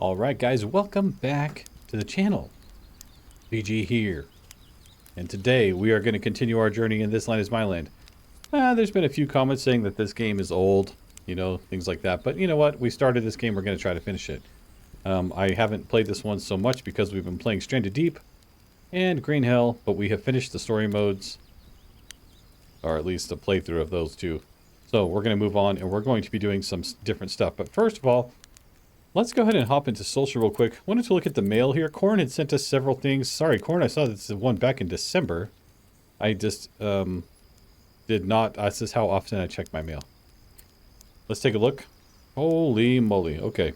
Alright guys, welcome back to the channel. PG here. And today we are going to continue our journey in This Land Is My Land. There's been a few comments saying that this game is old, you know, things like that. But you know what? We started this game, we're going to try to finish it. I haven't played this one so much because we've been playing Stranded Deep and Green Hell, but we have finished the story modes. Or at least a playthrough of those two. So we're going to move on and we're going to be doing some different stuff. But first of all, let's go ahead and hop into social real quick. Wanted to look at the mail here. Corn had sent us several things. Sorry, Corn, I saw this one back in December. I just did not. This is how often I check my mail. Let's take a look. Holy moly. Okay.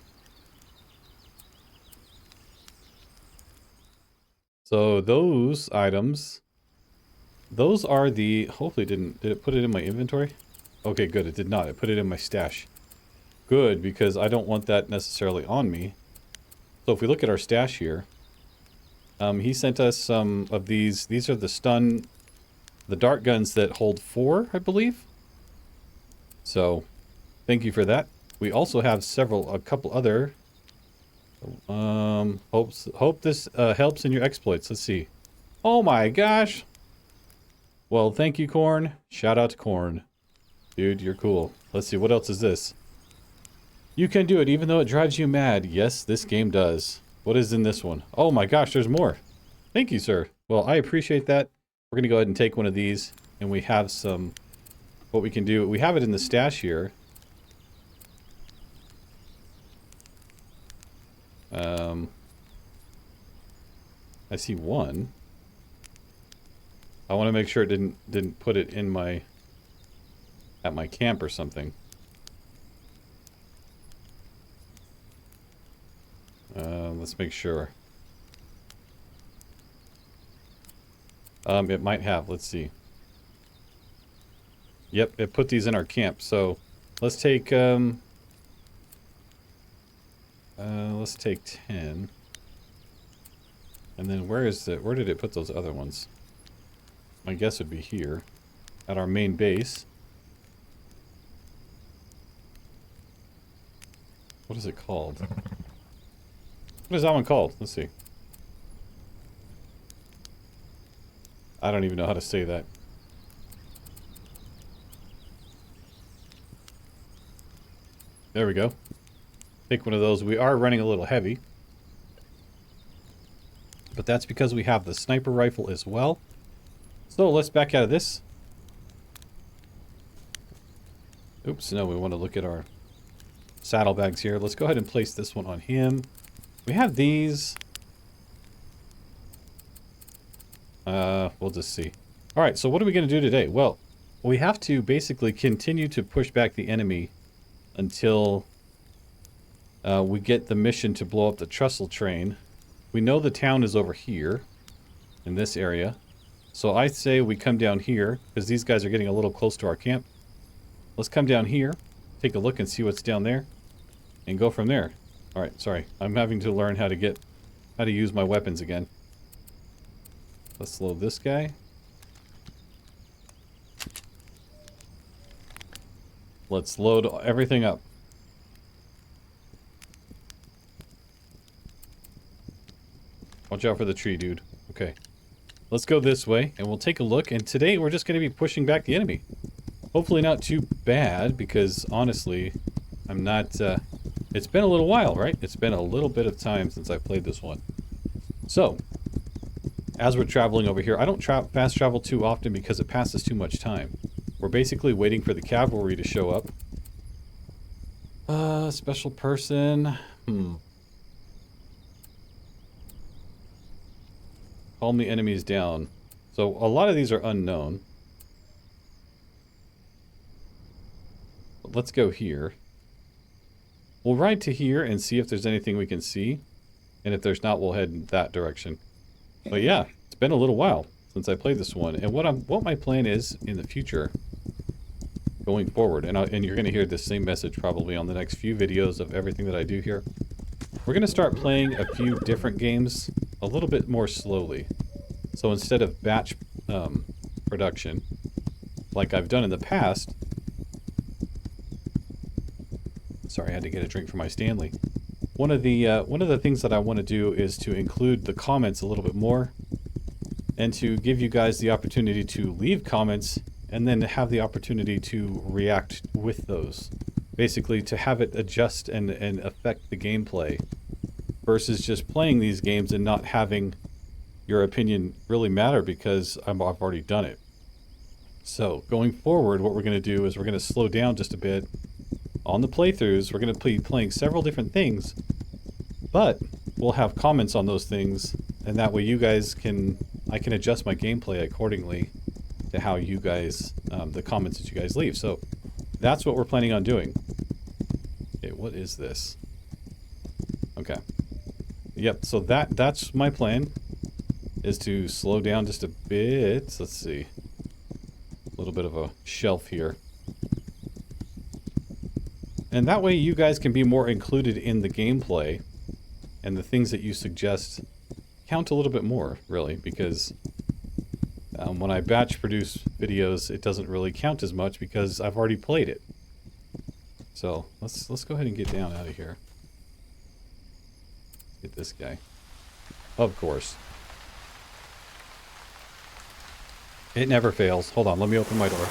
So those items, those are the, hopefully did it put it in my inventory? Okay, good. It did not. It put it in my stash. Good, because I don't want that necessarily on me. So if we look at our stash here, he sent us some of these. These are the dart guns that hold 4, I believe. So thank you for that. We also have a couple other. Hope this helps in your exploits. Let's see. Oh my gosh. Well, thank you, Corn. Shout out to Corn. Dude, you're cool. Let's see, what else is this? You can do it even though it drives you mad. Yes, this game does. What is in this one? Oh my gosh, there's more. Thank you, sir. Well, I appreciate that. We're going to go ahead and take one of these. And we have some... What we can do... We have it in the stash here. I see one. I want to make sure it didn't put it in my... at my camp or something. Let's make sure. It might have. Let's see. Yep, it put these in our camp. So let's take 10. And then where did it put those other ones? My guess would be here at our main base. What is it called? What is that one called? Let's see. I don't even know how to say that. There we go. Take one of those. We are running a little heavy. But that's because we have the sniper rifle as well. So let's back out of this. Oops, no, we want to look at our saddlebags here. Let's go ahead and place this one on him. We have these. We'll just see. Alright, so what are we going to do today? Well, we have to basically continue to push back the enemy until we get the mission to blow up the trestle train. We know the town is over here in this area. So I say we come down here because these guys are getting a little close to our camp. Let's come down here, take a look and see what's down there, and go from there. Alright, sorry. I'm having to learn how to use my weapons again. Let's load this guy. Let's load everything up. Watch out for the tree, dude. Okay. Let's go this way, and we'll take a look. And today, we're just going to be pushing back the enemy. Hopefully not too bad, because honestly, I'm not... it's been a little while, right? It's been a little bit of time since I played this one. So, as we're traveling over here, I don't fast travel too often because it passes too much time. We're basically waiting for the cavalry to show up. Special person. Calm the enemies down. So, a lot of these are unknown. But let's go here. We'll ride to here and see if there's anything we can see. And if there's not, we'll head in that direction. But yeah, it's been a little while since I played this one. And what my plan is in the future, going forward, and you're going to hear this same message probably on the next few videos of everything that I do here. We're going to start playing a few different games a little bit more slowly. So instead of batch production, like I've done in the past... Sorry, I had to get a drink for my Stanley. one of the things that I want to do is to include the comments a little bit more, and to give you guys the opportunity to leave comments, and then have the opportunity to react with those. Basically, to have it adjust and affect the gameplay, versus just playing these games and not having your opinion really matter because I've already done it. So going forward, what we're going to do is we're going to slow down just a bit on the playthroughs. We're going to be playing several different things, but we'll have comments on those things, and that way you guys I can adjust my gameplay accordingly to how you guys, the comments that you guys leave. So that's what we're planning on doing. Okay, what is this? Okay. Yep, so that's my plan, is to slow down just a bit. Let's see. A little bit of a shelf here. And that way you guys can be more included in the gameplay, and the things that you suggest count a little bit more, really, because when I batch produce videos, it doesn't really count as much because I've already played it. So let's go ahead and get down out of here. Get this guy. Of course. It never fails. Hold on, let me open my door.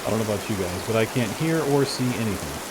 I don't know about you guys, but I can't hear or see anything.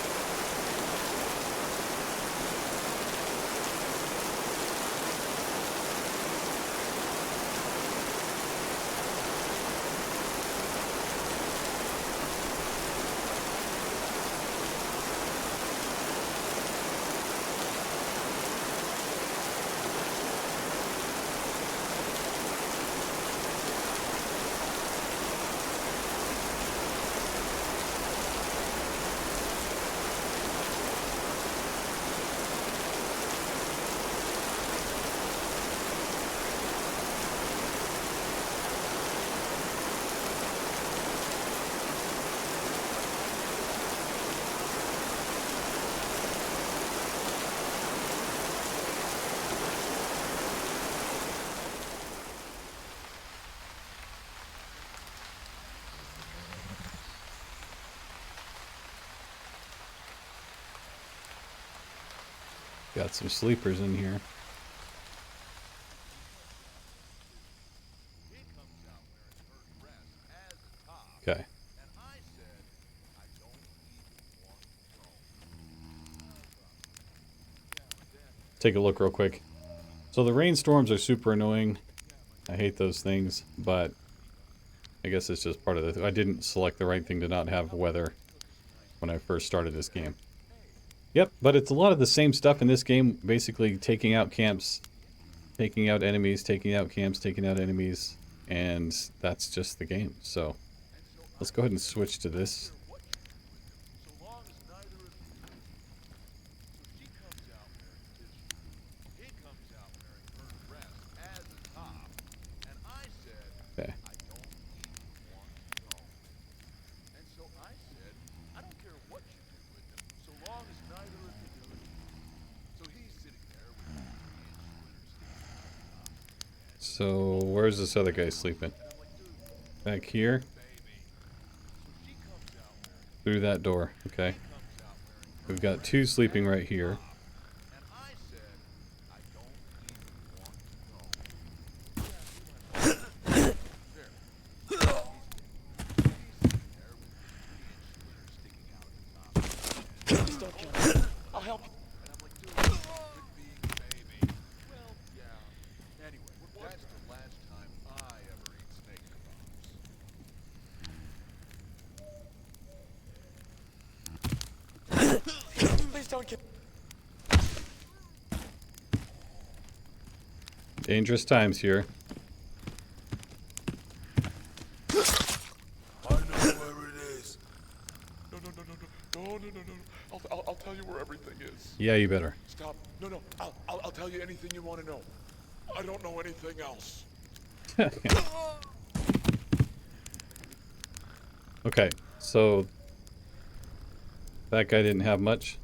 Got some sleepers in here. Okay. Take a look real quick. So the rainstorms are super annoying. I hate those things, but I guess it's just part of the... I didn't select the right thing to not have weather when I first started this game. Yep, but it's a lot of the same stuff in this game, basically taking out camps, taking out enemies, taking out camps, taking out enemies, and that's just the game. So let's go ahead and switch to this. Okay. So, where's this other guy sleeping? Back here? Through that door, okay. We've got two sleeping right here. Please don't kill. Dangerous times here. I know where it is. No, no, no, no, no, no, no, no, no. I'll tell you where everything is. Yeah, you better. Stop. No, no. I'll tell you anything you want to know. I don't know anything else. Okay, so that guy didn't have much.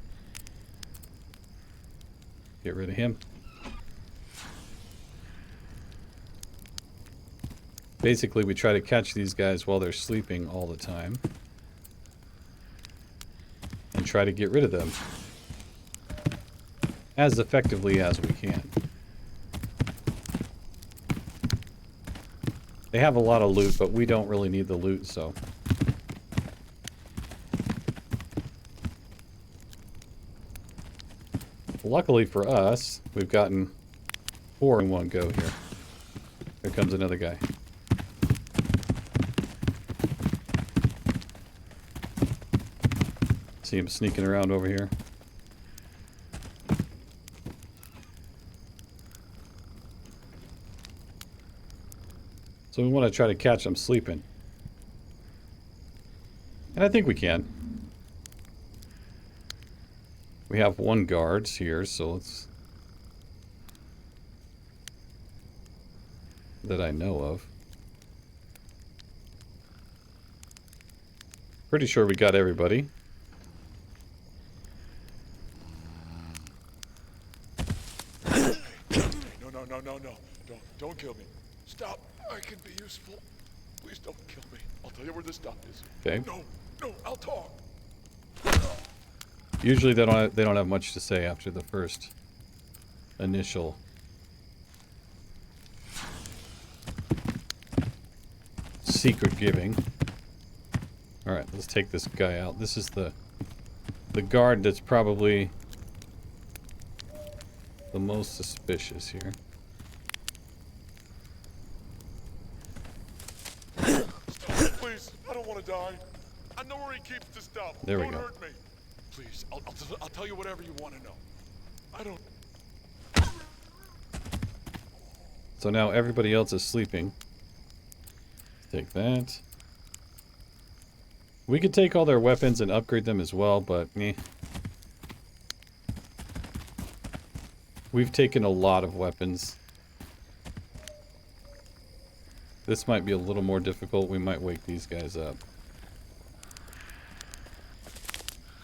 Get rid of him. Basically, we try to catch these guys while they're sleeping all the time. And try to get rid of them as effectively as we can. They have a lot of loot, but we don't really need the loot, so... Luckily for us, we've gotten 4 in one go here. Here comes another guy. See him sneaking around over here. So we want to try to catch them sleeping. And I think we can. We have 1 guards here, so let's... that I know of. Pretty sure we got everybody. No. Don't kill me. Stop. I can be useful. Please don't kill me. I'll tell you where this stuff is. Okay. No, I'll talk. Usually they don't have much to say after the first initial secret giving. All right, let's take this guy out. This is the guard that's probably the most suspicious here. Stop, please. I don't want to die. I know where he keeps the stuff. There we Don't go. hurt me. Please, I'll tell you whatever you want to know. I don't... So now everybody else is sleeping. Take that. We could take all their weapons and upgrade them as well, but meh. We've taken a lot of weapons. This might be a little more difficult. We might wake these guys up.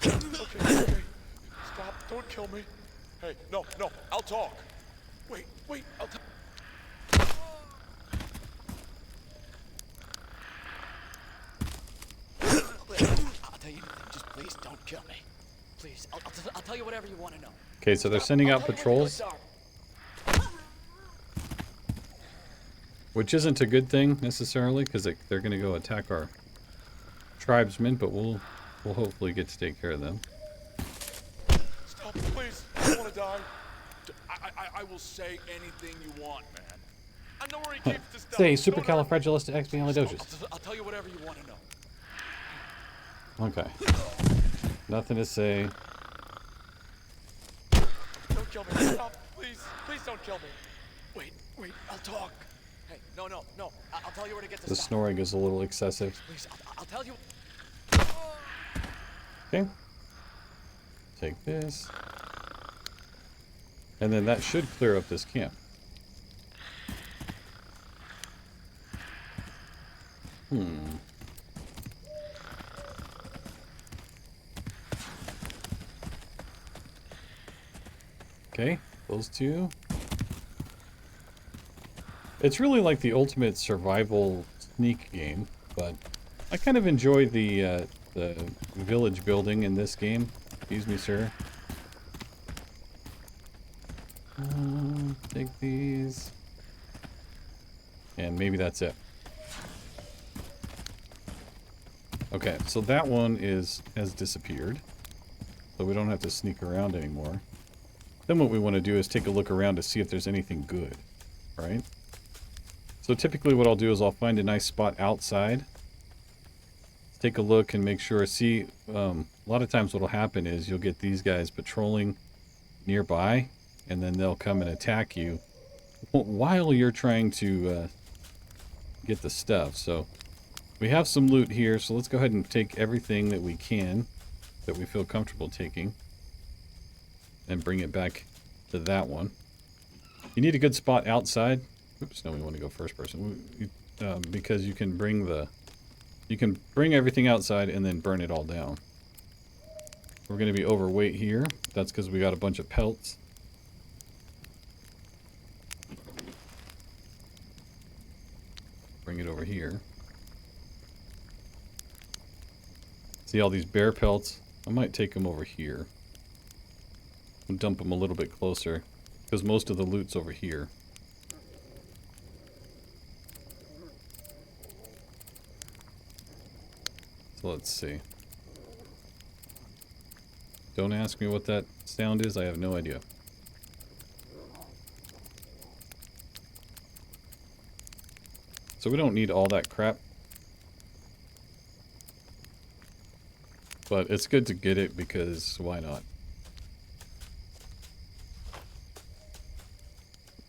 Okay. Stop. Don't kill me. Hey, no. I'll talk. Wait. I'll tell... I'll tell you anything. Just please don't kill me. Please, I'll tell you whatever you want to know. Okay, so they're sending out patrols, which isn't a good thing necessarily, because they're going to go attack our tribesmen, but we'll hopefully get to take care of them. Stop, please. I don't want to die. I will say anything you want, man. I know where he keeps the stuff. Say Don't hurt me. supercalifragilisticexpialidocious. I'll tell you whatever you want to know. Okay. Nothing to say. Don't kill me. Stop, please. Please don't kill me. Wait. I'll talk. Hey, no. I'll tell you where to get The the stuff. snoring is a little excessive. Please, I'll tell you. Okay. Take this. And then that should clear up this camp. Okay, those two. It's really like the ultimate survival sneak game, but I kind of enjoy the village building in this game. Excuse me, sir. Take these. And maybe that's it. Okay, so that one has disappeared. So we don't have to sneak around anymore. Then what we want to do is take a look around to see if there's anything good, right? So typically what I'll do is I'll find a nice spot outside, take a look and make sure. See, a lot of times what'll happen is you'll get these guys patrolling nearby, and then they'll come and attack you while you're trying to get the stuff. So we have some loot here, so let's go ahead and take everything that we can, that we feel comfortable taking, and bring it back to that one. You need a good spot outside. Oops, no, we want to go first person. Because you can bring everything outside and then burn it all down. We're going to be overweight here. That's because we got a bunch of pelts. Bring it over here. See all these bear pelts? I might take them over here. And dump them a little bit closer, because most of the loot's over here. So let's see. Don't ask me what that sound is, I have no idea. So we don't need all that crap. But it's good to get it because why not?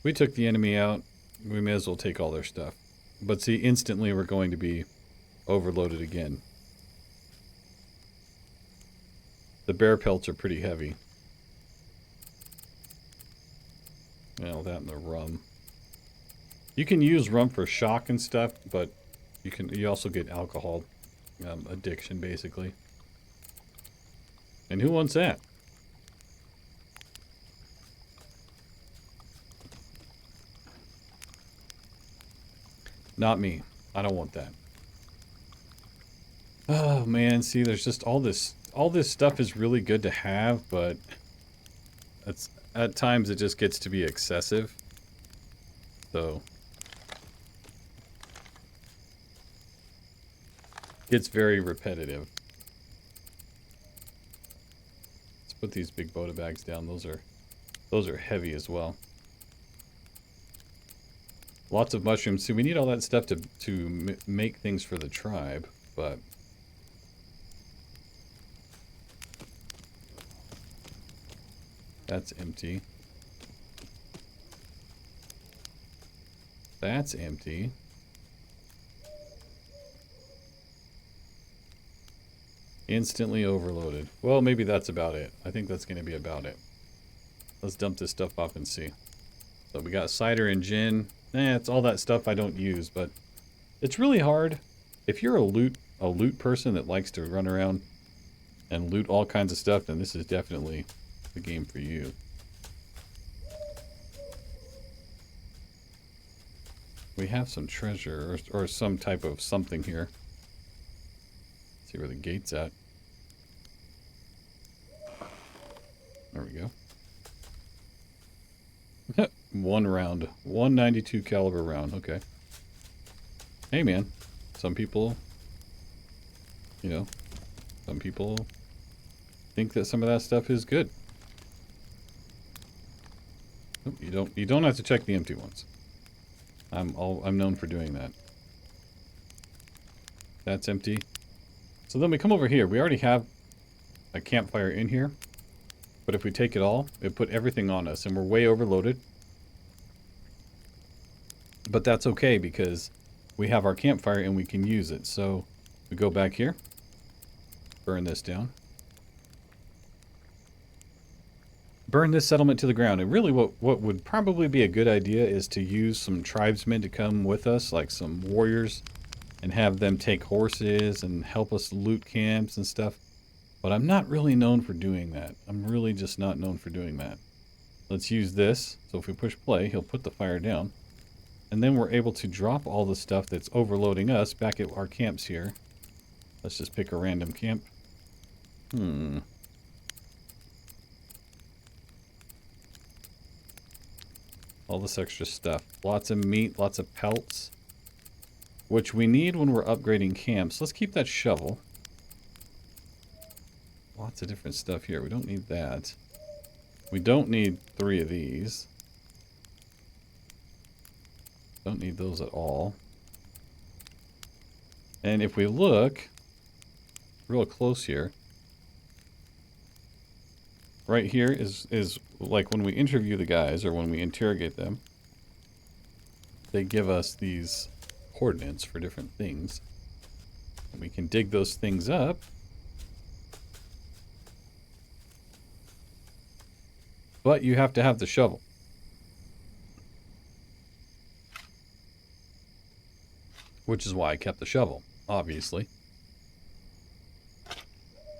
We took the enemy out, we may as well take all their stuff. But see, instantly we're going to be overloaded again. The bear pelts are pretty heavy. Well, that and the rum. You can use rum for shock and stuff, but you also get alcohol addiction, basically. And who wants that? Not me. I don't want that. Oh man, see, there's just all this stuff is really good to have, but at times it just gets to be excessive. So it's very repetitive. Let's put these big Boda bags down. Those are heavy as well. Lots of mushrooms. See, we need all that stuff to make things for the tribe, but that's empty. That's empty. Instantly overloaded. Well, maybe that's about it. I think that's going to be about it. Let's dump this stuff off and see. So we got cider and gin. It's all that stuff I don't use, but it's really hard. If you're a loot person that likes to run around and loot all kinds of stuff, then this is definitely the game for you. We have some treasure or some type of something here. Let's see where the gate's at. There we go. One round. 192 caliber round. Okay. Hey, man. Some people, some people think that some of that stuff is good. Oh, you don't have to check the empty ones. I'm known for doing that. That's empty. So then we come over here. We already have a campfire in here. But if we take it all, it put everything on us and we're way overloaded. But that's okay because we have our campfire and we can use it. So we go back here, burn this down. Burn this settlement to the ground. And really what would probably be a good idea is to use some tribesmen to come with us, like some warriors, and have them take horses and help us loot camps and stuff. But I'm not really known for doing that. I'm really just not known for doing that. Let's use this. So if we push play, he'll put the fire down. And then we're able to drop all the stuff that's overloading us back at our camps here. Let's just pick a random camp. All this extra stuff. Lots of meat, lots of pelts. Which we need when we're upgrading camps. Let's keep that shovel. Lots of different stuff here. We don't need that. We don't need 3 of these. Don't need those at all. And if we look, real close here. Right here is like when we interview the guys or when we interrogate them, they give us these coordinates for different things. And we can dig those things up. But you have to have the shovel. Which is why I kept the shovel, obviously.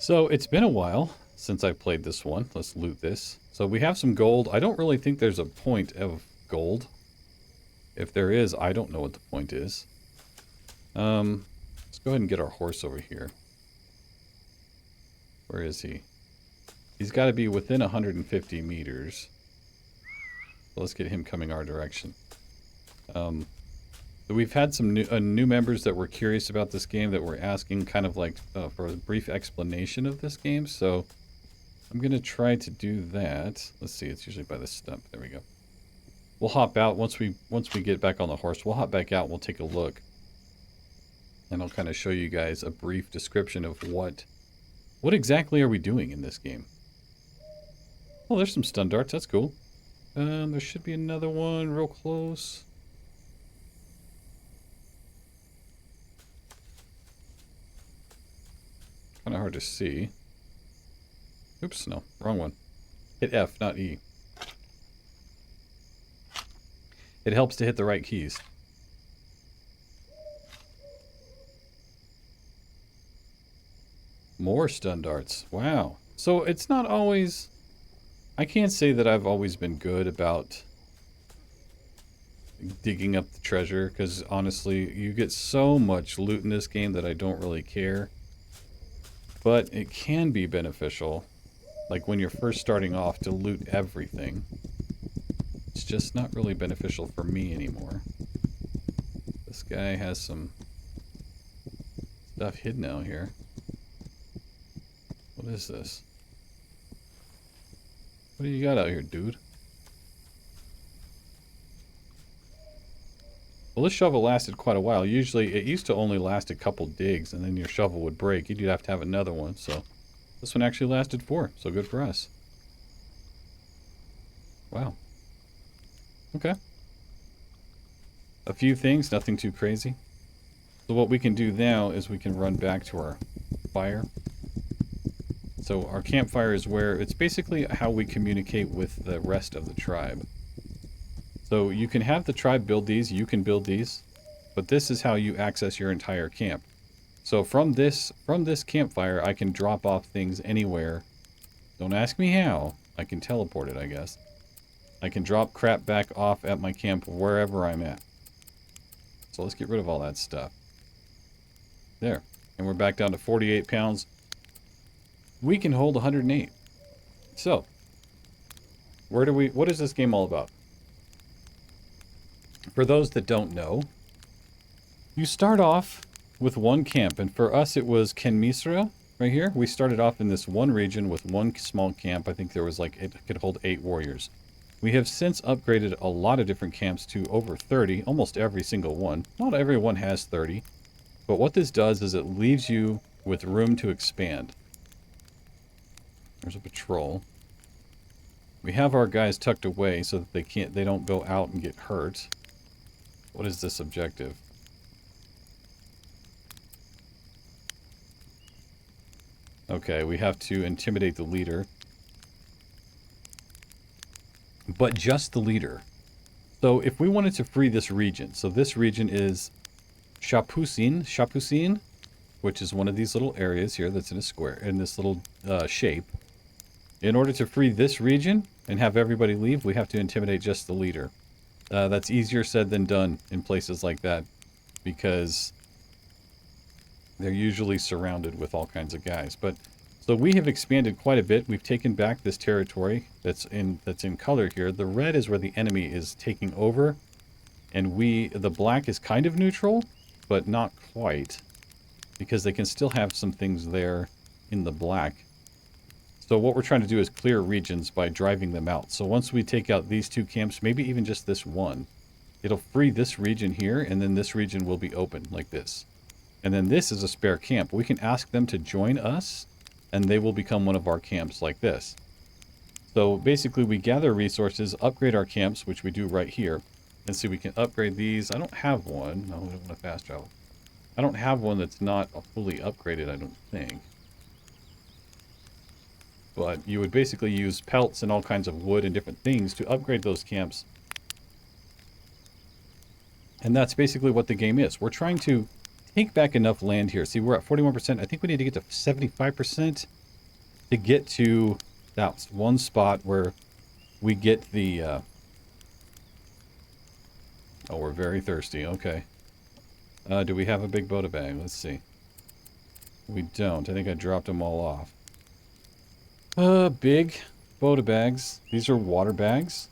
So it's been a while since I played this one. Let's loot this. So we have some gold. I don't really think there's a point of gold. If there is, I don't know what the point is. Let's go ahead and get our horse over here. Where is he? He's got to be within 150 meters. So let's get him coming our direction. We've had some new members that were curious about this game that were asking kind of like for a brief explanation of this game. So I'm going to try to do that. Let's see, it's usually by the stump. There we go. We'll hop out once we get back on the horse. We'll hop back out and we'll take a look. And I'll kind of show you guys a brief description of what exactly are we doing in this game. Oh, there's some stun darts. That's cool. There should be another one real close. Kind of hard to see. Oops, no, wrong one. Hit F, not E. It helps to hit the right keys. More stun darts. Wow. So it's not always... I can't say that I've always been good about digging up the treasure, because honestly, you get so much loot in this game that I don't really care. But it can be beneficial, like when you're first starting off, to loot everything. It's just not really beneficial for me anymore. This guy has some stuff hidden out here. What is this? What do you got out here, dude? Well, this shovel lasted quite a while. Usually, it used to only last a couple digs, and then your shovel would break. You'd have to have another one, so... This one actually lasted 4, so good for us. Wow. Okay. A few things, nothing too crazy. So what we can do now is we can run back to our fire. So our campfire is where... It's basically how we communicate with the rest of the tribe. So you can have the tribe build these, you can build these, but this is how you access your entire camp. So from this campfire, I can drop off things anywhere. Don't ask me how. I can teleport it, I guess. I can drop crap back off at my camp wherever I'm at. So let's get rid of all that stuff. There. And we're back down to 48 pounds. We can hold 108. So, what is this game all about? For those that don't know, you start off with one camp, and for us it was Kenmisra right here. We started off in this one region with one small camp. I think there was like, it could hold 8 warriors. We have since upgraded a lot of different camps to over 30, almost every single one. Not every one has 30, but what this does is it leaves you with room to expand. There's a patrol. We have our guys tucked away so that they don't go out and get hurt. What is this objective? Okay, we have to intimidate the leader. But just the leader. So if we wanted to free this region, so this region is Shapusin, which is one of these little areas here that's in a square, in this little shape. In order to free this region and have everybody leave, we have to intimidate just the leader. That's easier said than done in places like that, because they're usually surrounded with all kinds of guys. But so we have expanded quite a bit. We've taken back this territory that's in color here. The red is where the enemy is taking over, and the black is kind of neutral, but not quite, because they can still have some things there in the black. So what we're trying to do is clear regions by driving them out. So once we take out these 2 camps, maybe even just this one, it'll free this region here, and then this region will be open like this. And then this is a spare camp. We can ask them to join us, and they will become one of our camps like this. So basically we gather resources, upgrade our camps, which we do right here. And see, we can upgrade these. I don't have one. No, we don't want to fast travel. I don't have one that's not fully upgraded, I don't think. But you would basically use pelts and all kinds of wood and different things to upgrade those camps. And that's basically what the game is. We're trying to take back enough land here. See, we're at 41%. I think we need to get to 75% to get to that one spot where we get the... Oh, we're very thirsty. Okay. Do we have a big Boda bag? Let's see. We don't. I think I dropped them all off. Big Boda bags. These are water bags.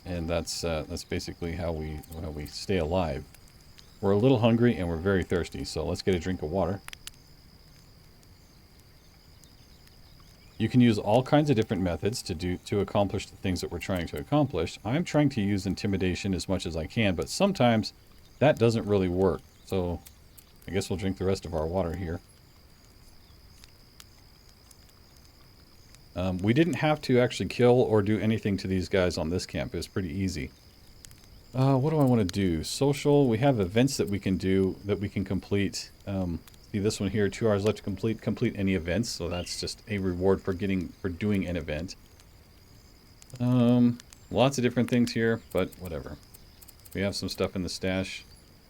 And that's basically how we stay alive. We're a little hungry and we're very thirsty, so let's get a drink of water. You can use all kinds of different methods to accomplish the things that we're trying to accomplish. I'm trying to use intimidation as much as I can, but sometimes that doesn't really work. So I guess we'll drink the rest of our water here. We didn't have to actually kill or do anything to these guys on this camp. It was pretty easy. What do I want to do? Social. We have events that we can do, that we can complete. See this one here, 2 hours left to complete. Complete any events. So that's just a reward for doing an event. Lots of different things here, but whatever. We have some stuff in the stash.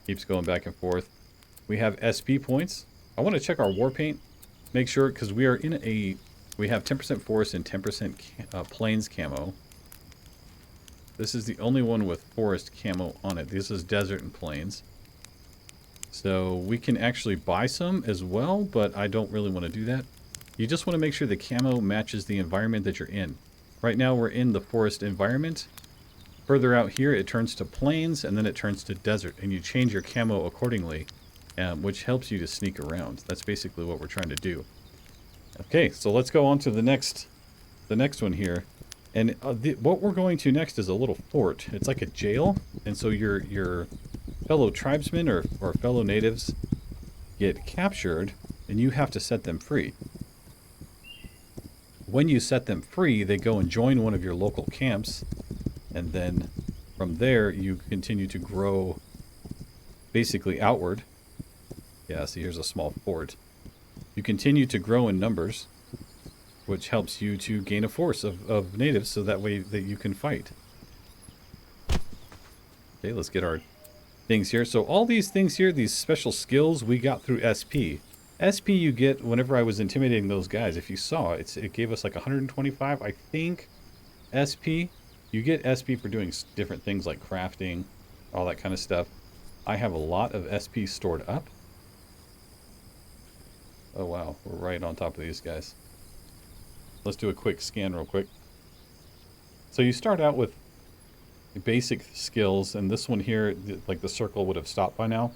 Keeps going back and forth. We have SP points. I want to check our war paint. Make sure, because we are in a... We have 10% forest and 10% plains camo. This is the only one with forest camo on it. This is desert and plains. So we can actually buy some as well, but I don't really want to do that. You just want to make sure the camo matches the environment that you're in. Right now we're in the forest environment. Further out here it turns to plains and then it turns to desert, and you change your camo accordingly, which helps you to sneak around. That's basically what we're trying to do. Okay, so let's go on to the next one here. And what we're going to next is a little fort. It's like a jail, and so your fellow tribesmen or fellow natives get captured, and you have to set them free. When you set them free, they go and join one of your local camps, and then from there you continue to grow basically outward. Yeah, see, here's a small fort. You continue to grow in numbers, which helps you to gain a force of natives, so that way that you can fight. Okay, let's get our things here. So all these things here, these special skills, we got through SP. SP you get whenever I was intimidating those guys. If you saw, it gave us like 125, I think, SP. You get SP for doing different things like crafting, all that kind of stuff. I have a lot of SP stored up. Oh wow, we're right on top of these guys. Let's do a quick scan real quick. So you start out with basic skills, and this one here, like the circle would have stopped by now.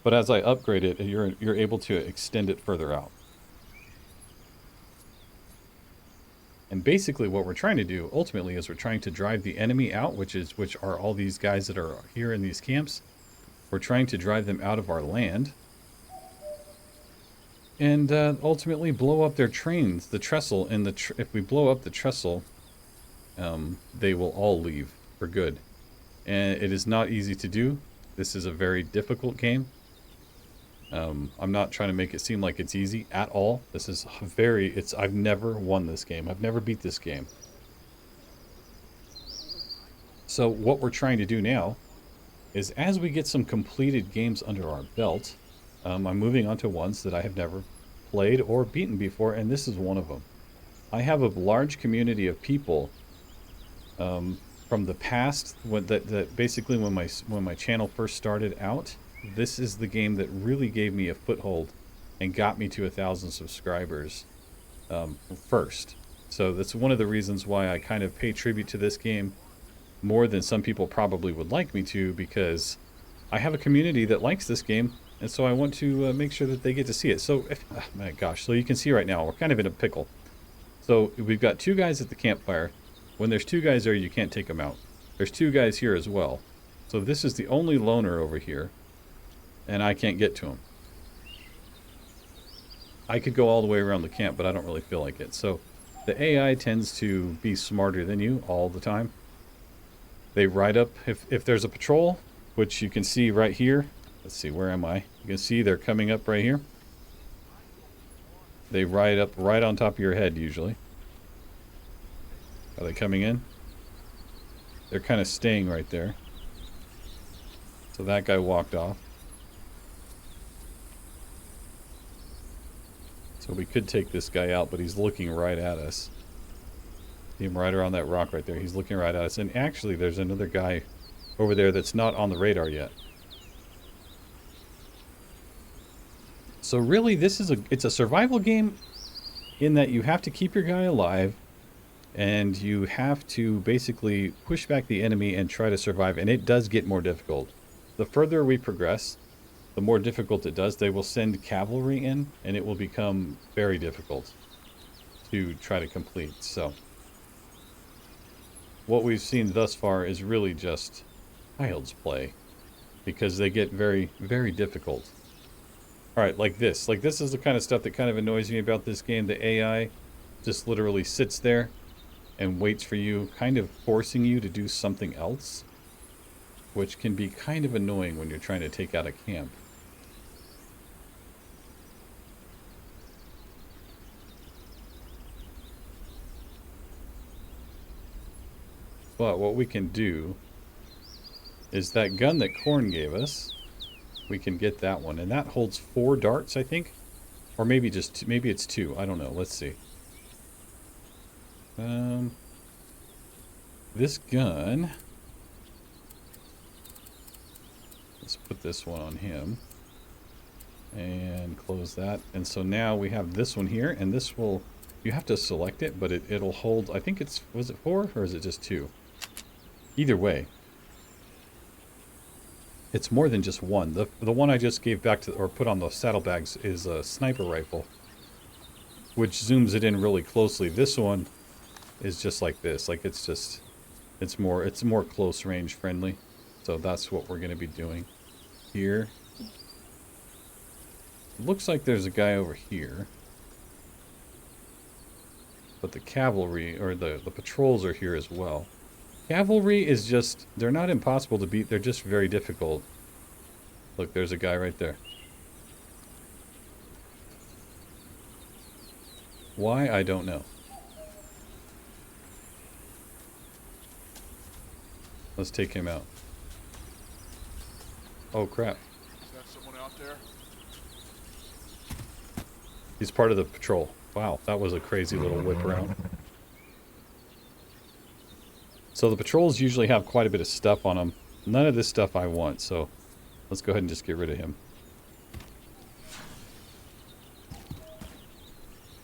But as I upgrade it, you're able to extend it further out. And basically what we're trying to do ultimately is we're trying to drive the enemy out, which are all these guys that are here in these camps. We're trying to drive them out of our land. And ultimately blow up their trains, the trestle, and if we blow up the trestle, they will all leave for good. And it is not easy to do. This is a very difficult game. I'm not trying to make it seem like it's easy at all. This is I've never won this game. I've never beat this game. So what we're trying to do now is, as we get some completed games under our belt, I'm moving on to ones that I have never played or beaten before, and this is one of them. I have a large community of people from the past, basically when my channel first started out. This is the game that really gave me a foothold and got me to 1,000 subscribers first. So that's one of the reasons why I kind of pay tribute to this game more than some people probably would like me to, because I have a community that likes this game. And so I want to make sure that they get to see it. So, oh my gosh, so you can see right now, we're kind of in a pickle. So we've got 2 guys at the campfire. When there's 2 guys there, you can't take them out. There's 2 guys here as well. So this is the only loner over here. and I can't get to him. I could go all the way around the camp, but I don't really feel like it. So the AI tends to be smarter than you all the time. They ride up, if there's a patrol, which you can see right here. Let's see, where am I? You can see they're coming up right here. They ride up right on top of your head usually. Are they coming in? They're kind of staying right there. So that guy walked off. So we could take this guy out, but he's looking right at us. See him right around that rock right there. He's looking right at us. And actually, there's another guy over there that's not on the radar yet. So really, it's a survival game in that you have to keep your guy alive, and you have to basically push back the enemy and try to survive. And it does get more difficult. The further we progress, the more difficult it does. They will send cavalry in, and it will become very difficult to try to complete. So what we've seen thus far is really just child's play, because they get very, very difficult. Alright, like this. Like, this is the kind of stuff that kind of annoys me about this game. The AI just literally sits there and waits for you, kind of forcing you to do something else, which can be kind of annoying when you're trying to take out a camp. But what we can do is that gun that Korn gave us, we can get that one, and that holds 4 darts, I think, or maybe just maybe it's 2. I don't know. Let's see. This gun. Let's put this one on him and close that. And so now we have this one here, and this will. You have to select it, but it'll hold. I think it's, was it 4 or is it just 2? Either way. It's more than just one. The one I just gave back to, or put on the saddlebags, is a sniper rifle, which zooms it in really closely. This one is just like this. Like, it's more close range friendly. So that's what we're going to be doing here. Looks like there's a guy over here, but the cavalry, or the patrols, are here as well. Cavalry is just, they're not impossible to beat, they're just very difficult. Look, there's a guy right there. Why, I don't know. Let's take him out. Oh crap. Is that someone out there? He's part of the patrol. Wow, that was a crazy little whip around. So the patrols usually have quite a bit of stuff on them. None of this stuff I want, so let's go ahead and just get rid of him.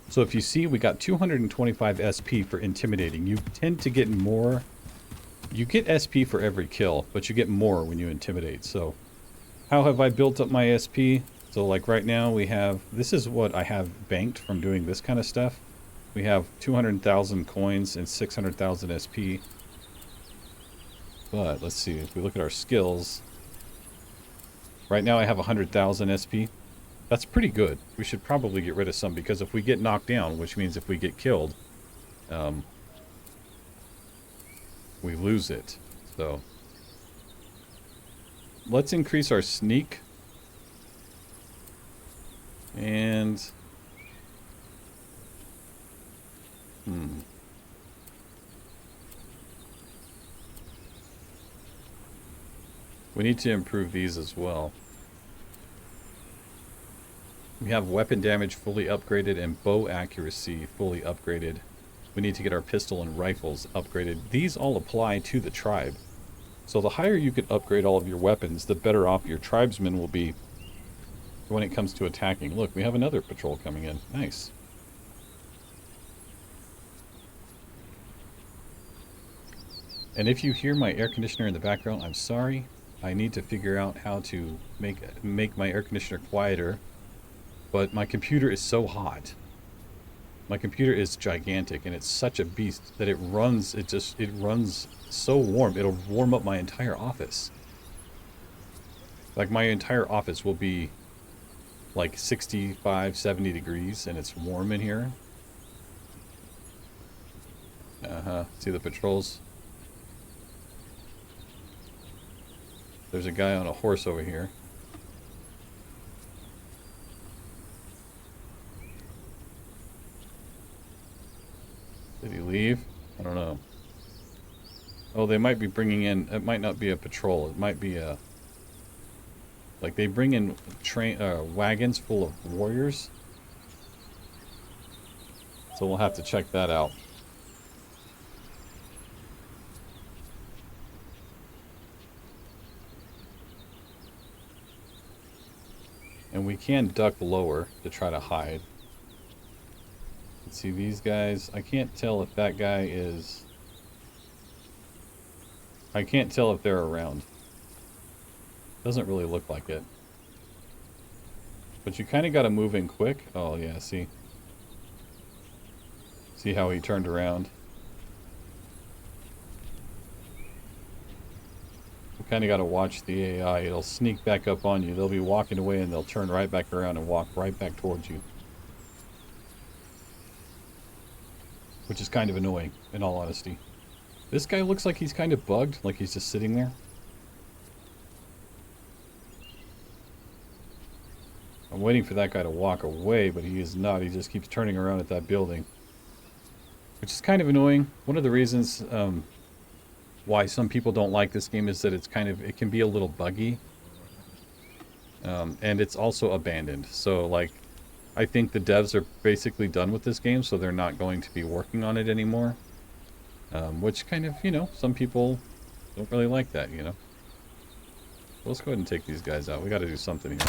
So if you see, we got 225 SP for intimidating. You tend to get more. You get SP for every kill, but you get more when you intimidate. So how have I built up my SP? So like right now we have, this is what I have banked from doing this kind of stuff. We have 200,000 coins and 600,000 SP. But let's see, if we look at our skills, right now I have 100,000 SP. That's pretty good. We should probably get rid of some, because if we get knocked down, which means if we get killed, we lose it. So let's increase our sneak. And we need to improve these as well. We have weapon damage fully upgraded and bow accuracy fully upgraded. We need to get our pistol and rifles upgraded. These all apply to the tribe. So the higher you can upgrade all of your weapons, the better off your tribesmen will be when it comes to attacking. Look, we have another patrol coming in. Nice. And if you hear my air conditioner in the background, I'm sorry. I need to figure out how to make my air conditioner quieter. But my computer is so hot. My computer is gigantic, and it's such a beast that it runs so warm. It'll warm up my entire office. Like, my entire office will be like 65, 70 degrees, and it's warm in here. See the patrols? There's a guy on a horse over here. Did he leave? I don't know. Oh, they might be bringing in... It might not be a patrol. It might be a... Like, they bring in wagons full of warriors. So we'll have to check that out. And we can duck lower to try to hide. Let's see, these guys... I can't tell if that guy is... I can't tell if they're around. Doesn't really look like it. But you kind of got to move in quick. Oh, yeah, see? See how he turned around? You kind of got to watch the AI. It'll sneak back up on you. They'll be walking away and they'll turn right back around and walk right back towards you. Which is kind of annoying, in all honesty. This guy looks like he's kind of bugged, like he's just sitting there. I'm waiting for that guy to walk away, but he is not. He just keeps turning around at that building. Which is kind of annoying. One of the reasons why some people don't like this game is that it's kind of, it can be a little buggy. And it's also abandoned. So, like, I think the devs are basically done with this game, so they're not going to be working on it anymore. Which kind of, you know, some people don't really like that, you know. So let's go ahead and take these guys out. We got to do something here.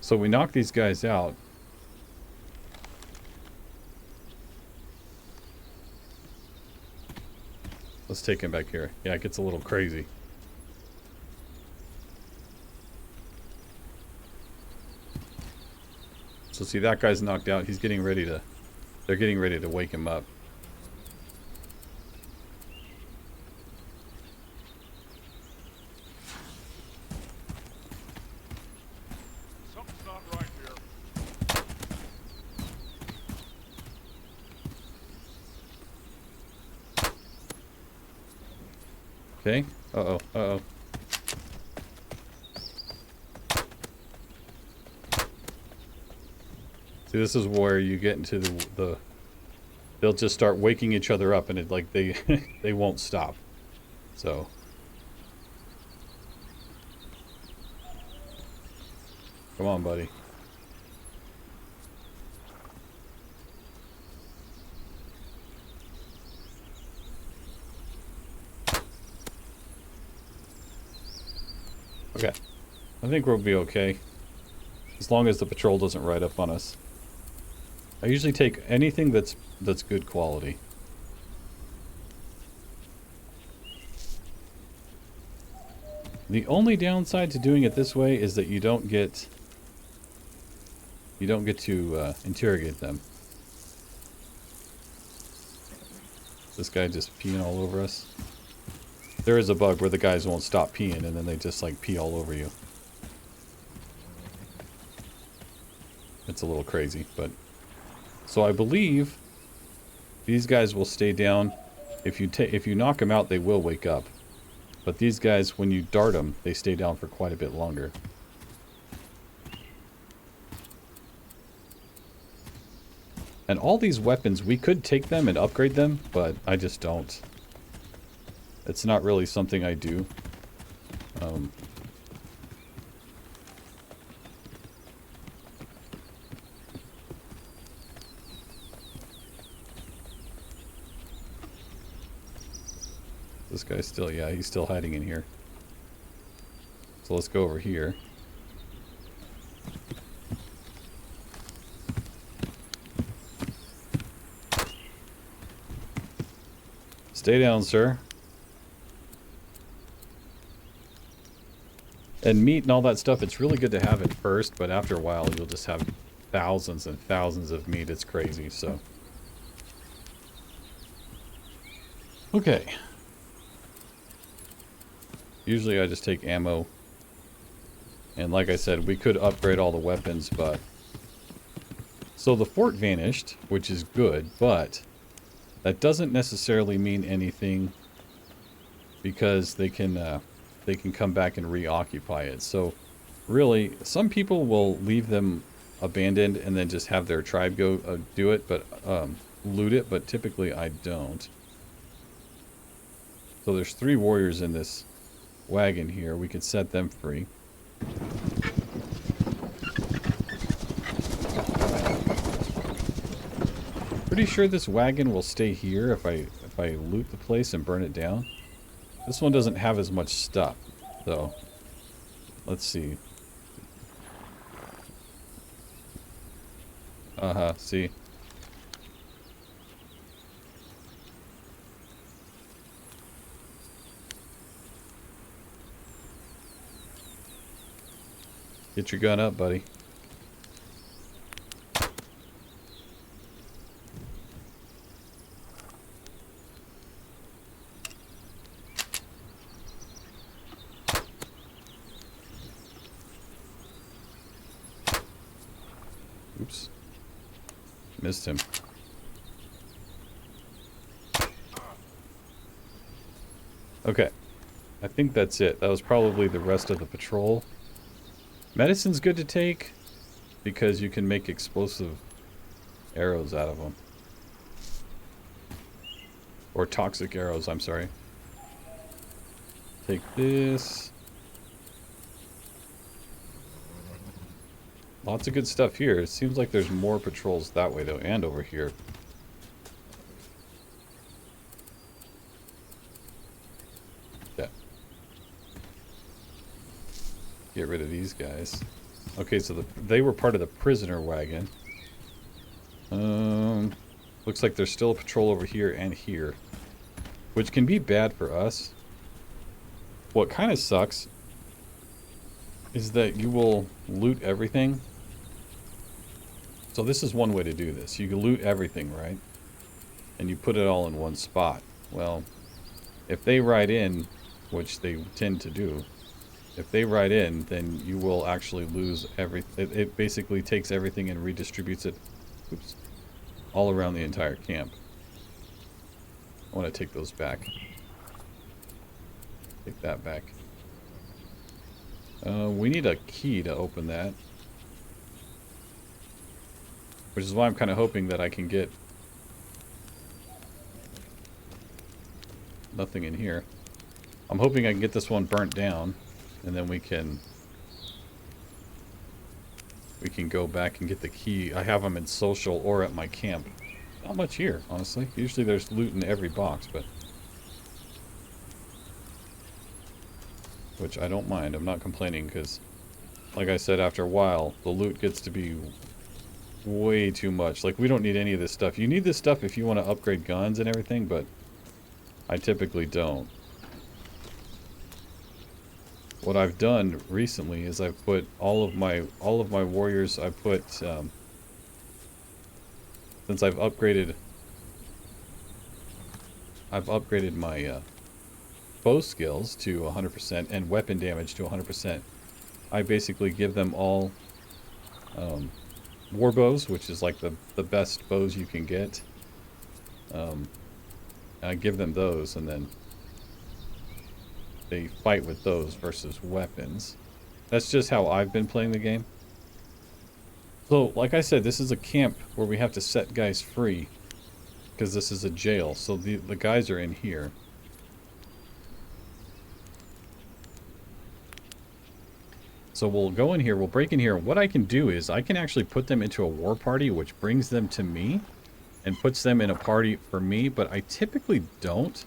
So we knock these guys out. Let's take him back here. Yeah, it gets a little crazy. So see, that guy's knocked out. He's getting ready to... They're getting ready to wake him up. Something's not right here. Okay. Uh-oh. Uh-oh. See, this is where you get into the they'll just start waking each other up, and it like they they won't stop. So come on, buddy. Okay. I think we'll be okay. As long as the patrol doesn't ride up on us. I usually take anything that's good quality. The only downside to doing it this way is that you don't get to interrogate them. This guy just peeing all over us. There is a bug where the guys won't stop peeing and then they just like pee all over you. It's a little crazy, but... So I believe these guys will stay down. If you knock them out, they will wake up. But these guys, when you dart them, they stay down for quite a bit longer. And all these weapons, we could take them and upgrade them, but I just don't. It's not really something I do. This guy's still, yeah, he's still hiding in here. So let's go over here. Stay down, sir. And meat and all that stuff, it's really good to have at first, but after a while you'll just have thousands and thousands of meat. It's crazy, so. Okay. Usually I just take ammo. And like I said, we could upgrade all the weapons, but... So the fort vanished, which is good, but... That doesn't necessarily mean anything, because they can come back and reoccupy it. So really, some people will leave them abandoned and then just have their tribe go do it, but loot it, but typically I don't. So there's 3 warriors in this wagon here. We could set them free. Pretty sure this wagon will stay here if I loot the place and burn it down. This one doesn't have as much stuff, so let's see. See. Get your gun up, buddy. Oops. Missed him. Okay. I think that's it. That was probably the rest of the patrol. Medicine's good to take because you can make explosive arrows out of them. Or toxic arrows, I'm sorry. Take this. Lots of good stuff here. It seems like there's more patrols that way, though, and over here. Yeah. Get rid of these guys. Okay, so they were part of the prisoner wagon. Looks like there's still a patrol over here and here, which can be bad for us. What kind of sucks is that you will loot everything. So this is one way to do this. You can loot everything, right? And you put it all in one spot. Well, if they ride in, which they tend to do, if they ride in, then you will actually lose everything. It basically takes everything and redistributes it, oops, all around the entire camp. I want to take those back. Take that back. We need a key to open that. Which is why I'm kind of hoping that I can get nothing in here. I'm hoping I can get this one burnt down, and then we can go back and get the key. I have them in social or at my camp. Not much here, honestly. Usually there's loot in every box, but which I don't mind. I'm not complaining because, like I said, after a while, the loot gets to be way too much. Like, we don't need any of this stuff. You need this stuff if you want to upgrade guns and everything, but I typically don't. What I've done recently is I've put all of my warriors, I put since I've upgraded my bow skills to 100% and weapon damage to 100%. I basically give them all war bows, which is like the best bows you can get. I give them those, and then they fight with those versus weapons. That's just how I've been playing the game. So, like I said, this is a camp where we have to set guys free because this is a jail. So the guys are in here. So we'll go in here, we'll break in here. What I can do is I can actually put them into a war party, which brings them to me and puts them in a party for me, but I typically don't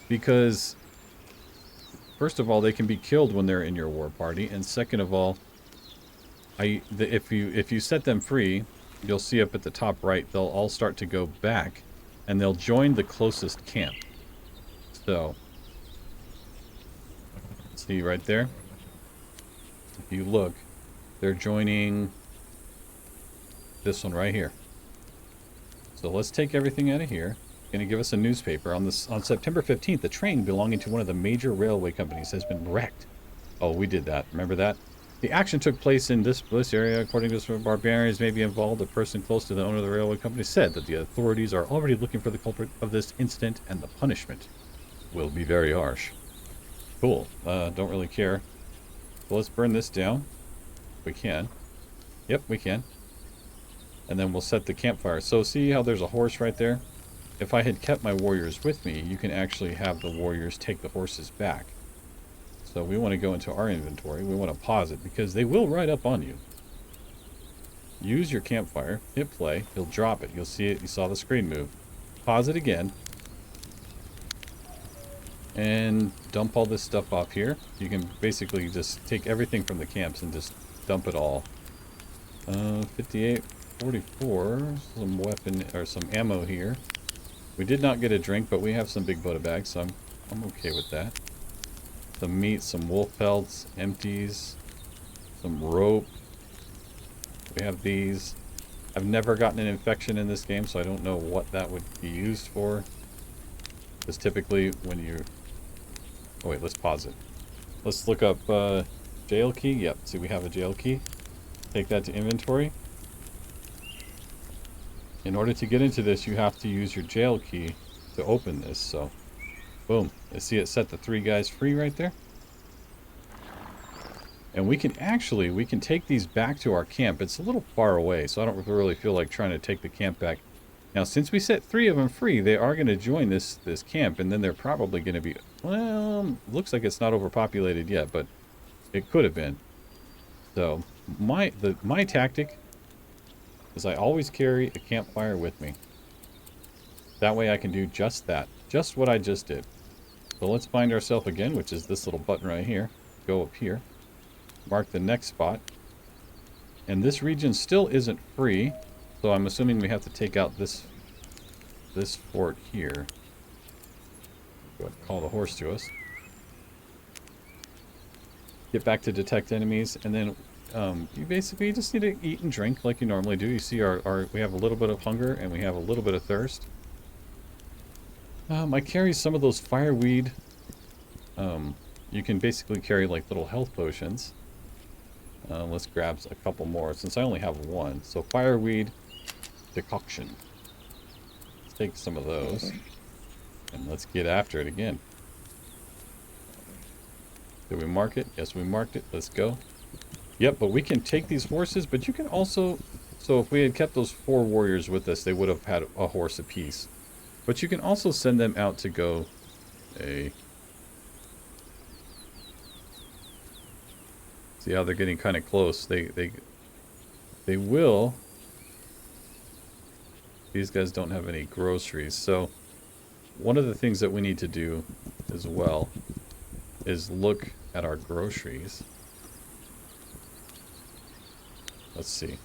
because first of all, they can be killed when they're in your war party, and second of all, if you set them free, you'll see up at the top right, they'll all start to go back and they'll join the closest camp. So see right there? If you look, they're joining This one right here. So let's take everything out of here. Going to give us a newspaper. On September 15th, a train belonging to one of the major railway companies has been wrecked. Oh, we did that. Remember that? The action took place in this area. According to some barbarians may be involved, a person close to the owner of the railway company said that the authorities are already looking for the culprit of this incident, and the punishment will be very harsh. Cool. Don't really care. So let's burn this down. We can. Yep, we can. And then we'll set the campfire. So see how there's a horse right there? If I had kept my warriors with me, you can actually have the warriors take the horses back. So we want to go into our inventory. We want to pause it because they will ride up on you. Use your campfire. Hit play. He'll drop it. You'll see it. You saw the screen move. Pause it again. And dump all this stuff off here. You can basically just take everything from the camps and just dump it all. 58, 44. Some weapon or some ammo here. We did not get a drink, but we have some big Buddha bags, so I'm okay with that. Some meat, some wolf pelts, empties, some rope. We have these. I've never gotten an infection in this game, so I don't know what that would be used for. Because typically when you... Oh wait, let's pause it. Let's look up jail key. Yep, see we have a jail key. Take that to inventory. In order to get into this, you have to use your jail key to open this. So, boom. You see it set the 3 guys free right there? And we can take these back to our camp. It's a little far away, so I don't really feel like trying to take the camp back. Now, since we set 3 of them free, they are going to join this camp, and then they're probably going to be... Well, looks like it's not overpopulated yet, but it could have been. So, my tactic is I always carry a campfire with me. That way I can do just that. Just what I just did. So let's find ourselves again, which is this little button right here. Go up here. Mark the next spot. And this region still isn't free. So I'm assuming we have to take out this fort here. Go ahead and call the horse to us. Get back to detect enemies, and then you basically just need to eat and drink like you normally do. You see we have a little bit of hunger and we have a little bit of thirst. I carry some of those fireweed. You can basically carry like little health potions. Let's grab a couple more since I only have 1. So fireweed decoction. Let's take some of those and let's get after it again. Did we mark it? Yes, we marked it. Let's go. Yep, but we can take these horses, but you can also... So if we had kept those 4 warriors with us, they would have had a horse apiece. But you can also send them out to go... See how they're getting kind of close. They will... These guys don't have any groceries, so... One of the things that we need to do as well is look at our groceries. Let's see.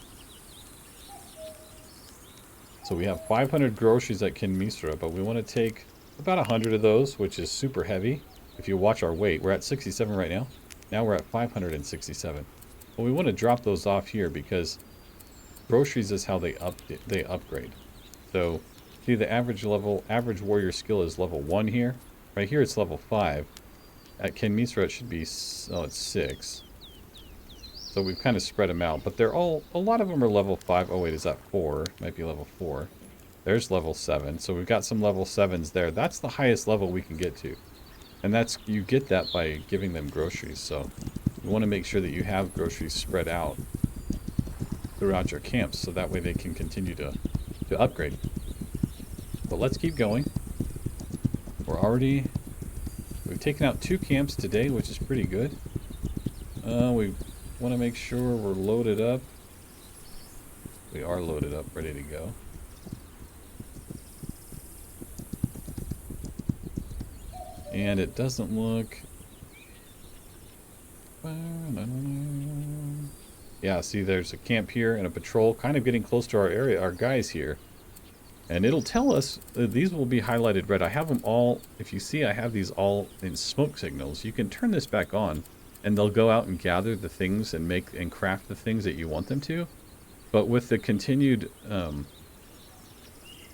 So we have 500 groceries at Kin Misra, but we want to take about 100 of those, which is super heavy. If you watch our weight, we're at 67 right now. Now we're at 567. But we want to drop those off here because groceries is how they upgrade. So see the average warrior skill is level 1 here. Right here it's level 5. At Kin Misra it should be, oh, it's 6. So we've kind of spread them out, but they're all, a lot of them are level 5. Oh wait, is that 4? Might be level 4. There's level 7. So we've got some level 7s there. That's the highest level we can get to. And that's, you get that by giving them groceries. So you want to make sure that you have groceries spread out throughout your camps, so that way they can continue to upgrade. But let's keep going. We've taken out 2 camps today, which is pretty good. We want to make sure we're loaded up. We are loaded up, ready to go. And it doesn't look... Yeah, see there's a camp here and a patrol kind of getting close to our area, our guys here. And it'll tell us, these will be highlighted red. I have them all, if you see I have these all in smoke signals. You can turn this back on and they'll go out and gather the things and make and craft the things that you want them to. But with the continued,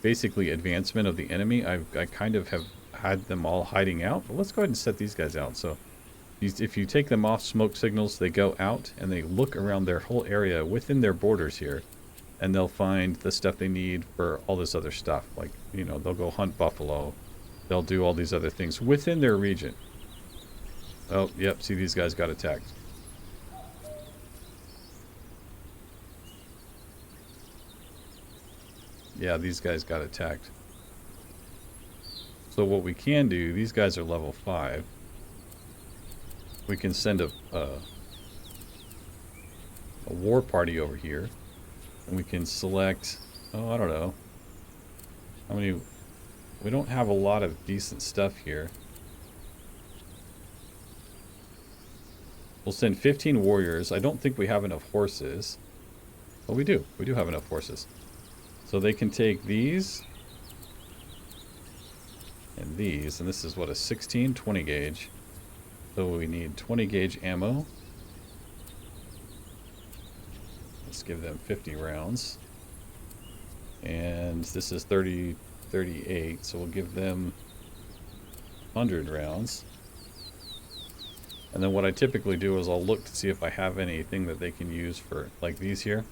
basically advancement of the enemy, I kind of have had them all hiding out. But let's go ahead and set these guys out. So if you take them off smoke signals, they go out and they look around their whole area within their borders here. And they'll find the stuff they need for all this other stuff. Like, you know, they'll go hunt buffalo. They'll do all these other things within their region. Oh, yep, see, these guys got attacked. Yeah, these guys got attacked. So what we can do, these guys are level 5. We can send a war party over here. And we can select, oh, I don't know. How many? We don't have a lot of decent stuff here. We'll send 15 warriors. I don't think we have enough horses. Oh, we do. We do have enough horses. So they can take these. And these. And this is what, a 16, 20 gauge. So we need 20 gauge ammo. Let's give them 50 rounds. And this is 30, 38, so we'll give them 100 rounds. And then what I typically do is I'll look to see if I have anything that they can use for, like these here.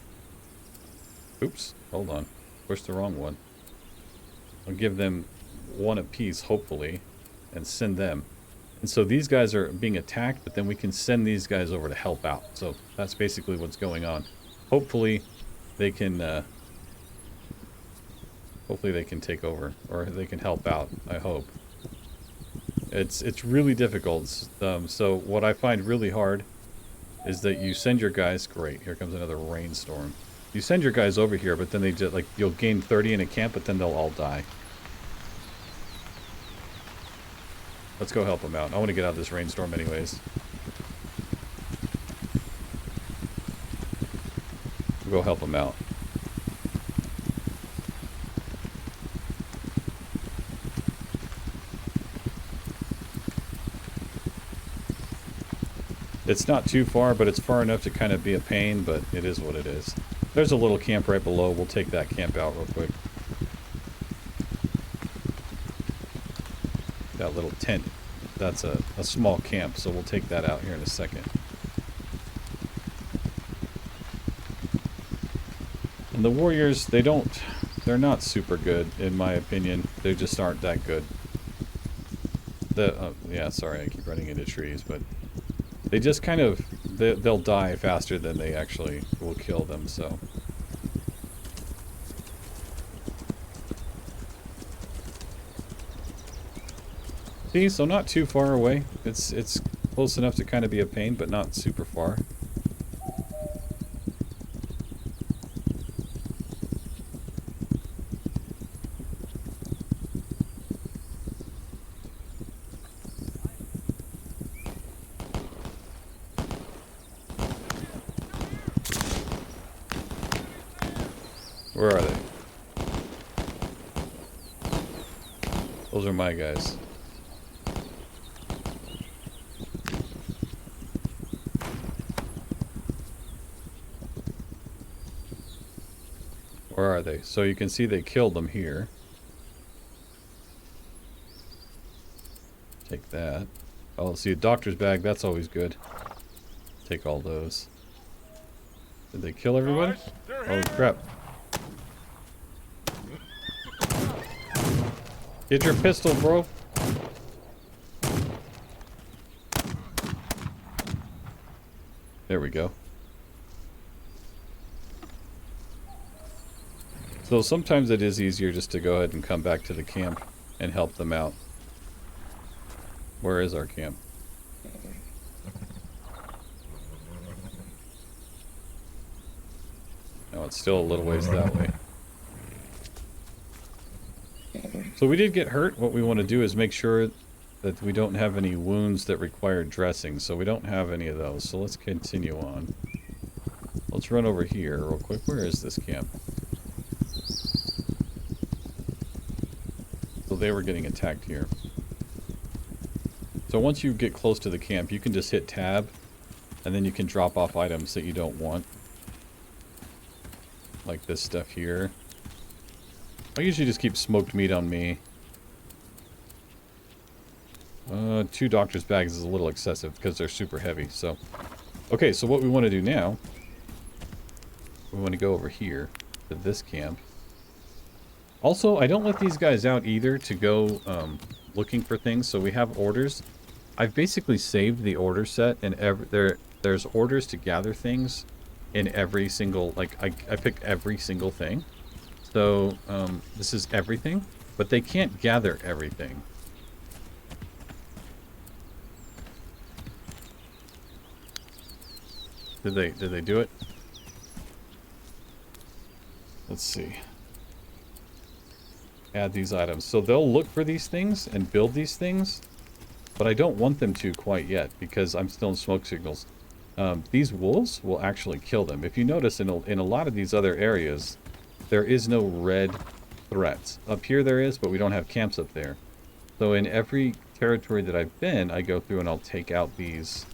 Oops, hold on. Pushed the wrong one. I'll give them one apiece, hopefully, and send them. And so these guys are being attacked, but then we can send these guys over to help out. So that's basically what's going on. Hopefully they can take over, or they can help out, I hope. It's really difficult. So what I find really hard is that you send your guys, great, here comes another rainstorm. You send your guys over here, but then they just, like, you'll gain 30 in a camp, but then they'll all die. Let's go help them out. I want to get out of this rainstorm anyways. We'll go help them out. It's not too far, but it's far enough to kind of be a pain, but it is what it is. There's a little camp right below. We'll take that camp out real quick. That little tent, that's a small camp, so we'll take that out here in a second. And the warriors, they're not super good, in my opinion. They just aren't that good. Yeah, sorry, I keep running into trees, but they just kind of, they'll die faster than they actually will kill them, so. See, so not too far away. It's close enough to kind of be a pain, but not super far. Where are they? Those are my guys. Where are they? So you can see they killed them here. Take that. Oh, see a doctor's bag. That's always good. Take all those. Did they kill everybody? Oh crap. Get your pistol, bro. There we go. So sometimes it is easier just to go ahead and come back to the camp and help them out. Where is our camp? No, it's still a little ways that way. So we did get hurt. What we want to do is make sure that we don't have any wounds that require dressing. So we don't have any of those. So let's continue on. Let's run over here real quick. Where is this camp? So they were getting attacked here. So once you get close to the camp, you can just hit tab, and then you can drop off items that you don't want. like this stuff here. I usually just keep smoked meat on me. 2 doctor's bags is a little excessive because they're super heavy, so. Okay, so what we want to do now, we want to go over here to this camp. Also, I don't let these guys out either to go looking for things, so we have orders. I've basically saved the order set, and there's orders to gather things in every single, like, I picked every single thing. So, this is everything, but they can't gather everything. Did they do it? Let's see. Add these items. So they'll look for these things and build these things, but I don't want them to quite yet because I'm still in smoke signals. These wolves will actually kill them. If you notice in a lot of these other areas, there is no red threats. Up here there is, but we don't have camps up there. So in every territory that I've been, I go through and I'll take out these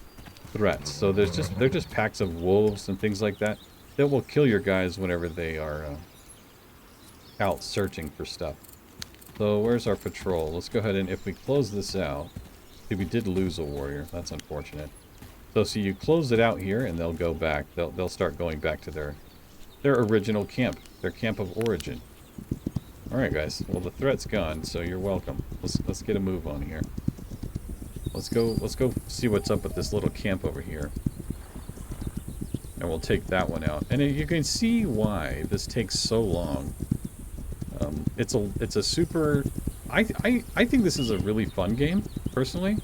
threats. So they're just packs of wolves and things like that that will kill your guys whenever they are out searching for stuff. So where's our patrol? Let's go ahead and if we close this out, see, we did lose a warrior. That's unfortunate. So see, you close it out here and they'll go back. They'll start going back to their original camp, their camp of origin. All right, guys. Well, the threat's gone, so you're welcome. Let's get a move on here. Let's go see what's up with this little camp over here. And we'll take that one out. And you can see why this takes so long. It's a super... I think this is a really fun game, personally.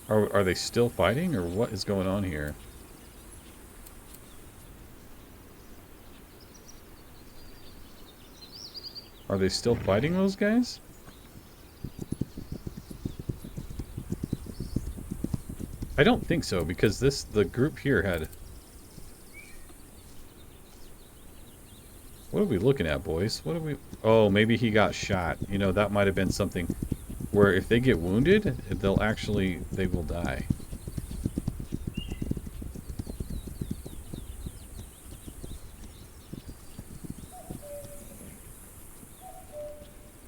Are they still fighting, or what is going on here? Are they still fighting those guys? I don't think so, because the group here had... What are we looking at, boys? What are we... Oh, maybe he got shot. You know, that might have been something where if they get wounded, they will die.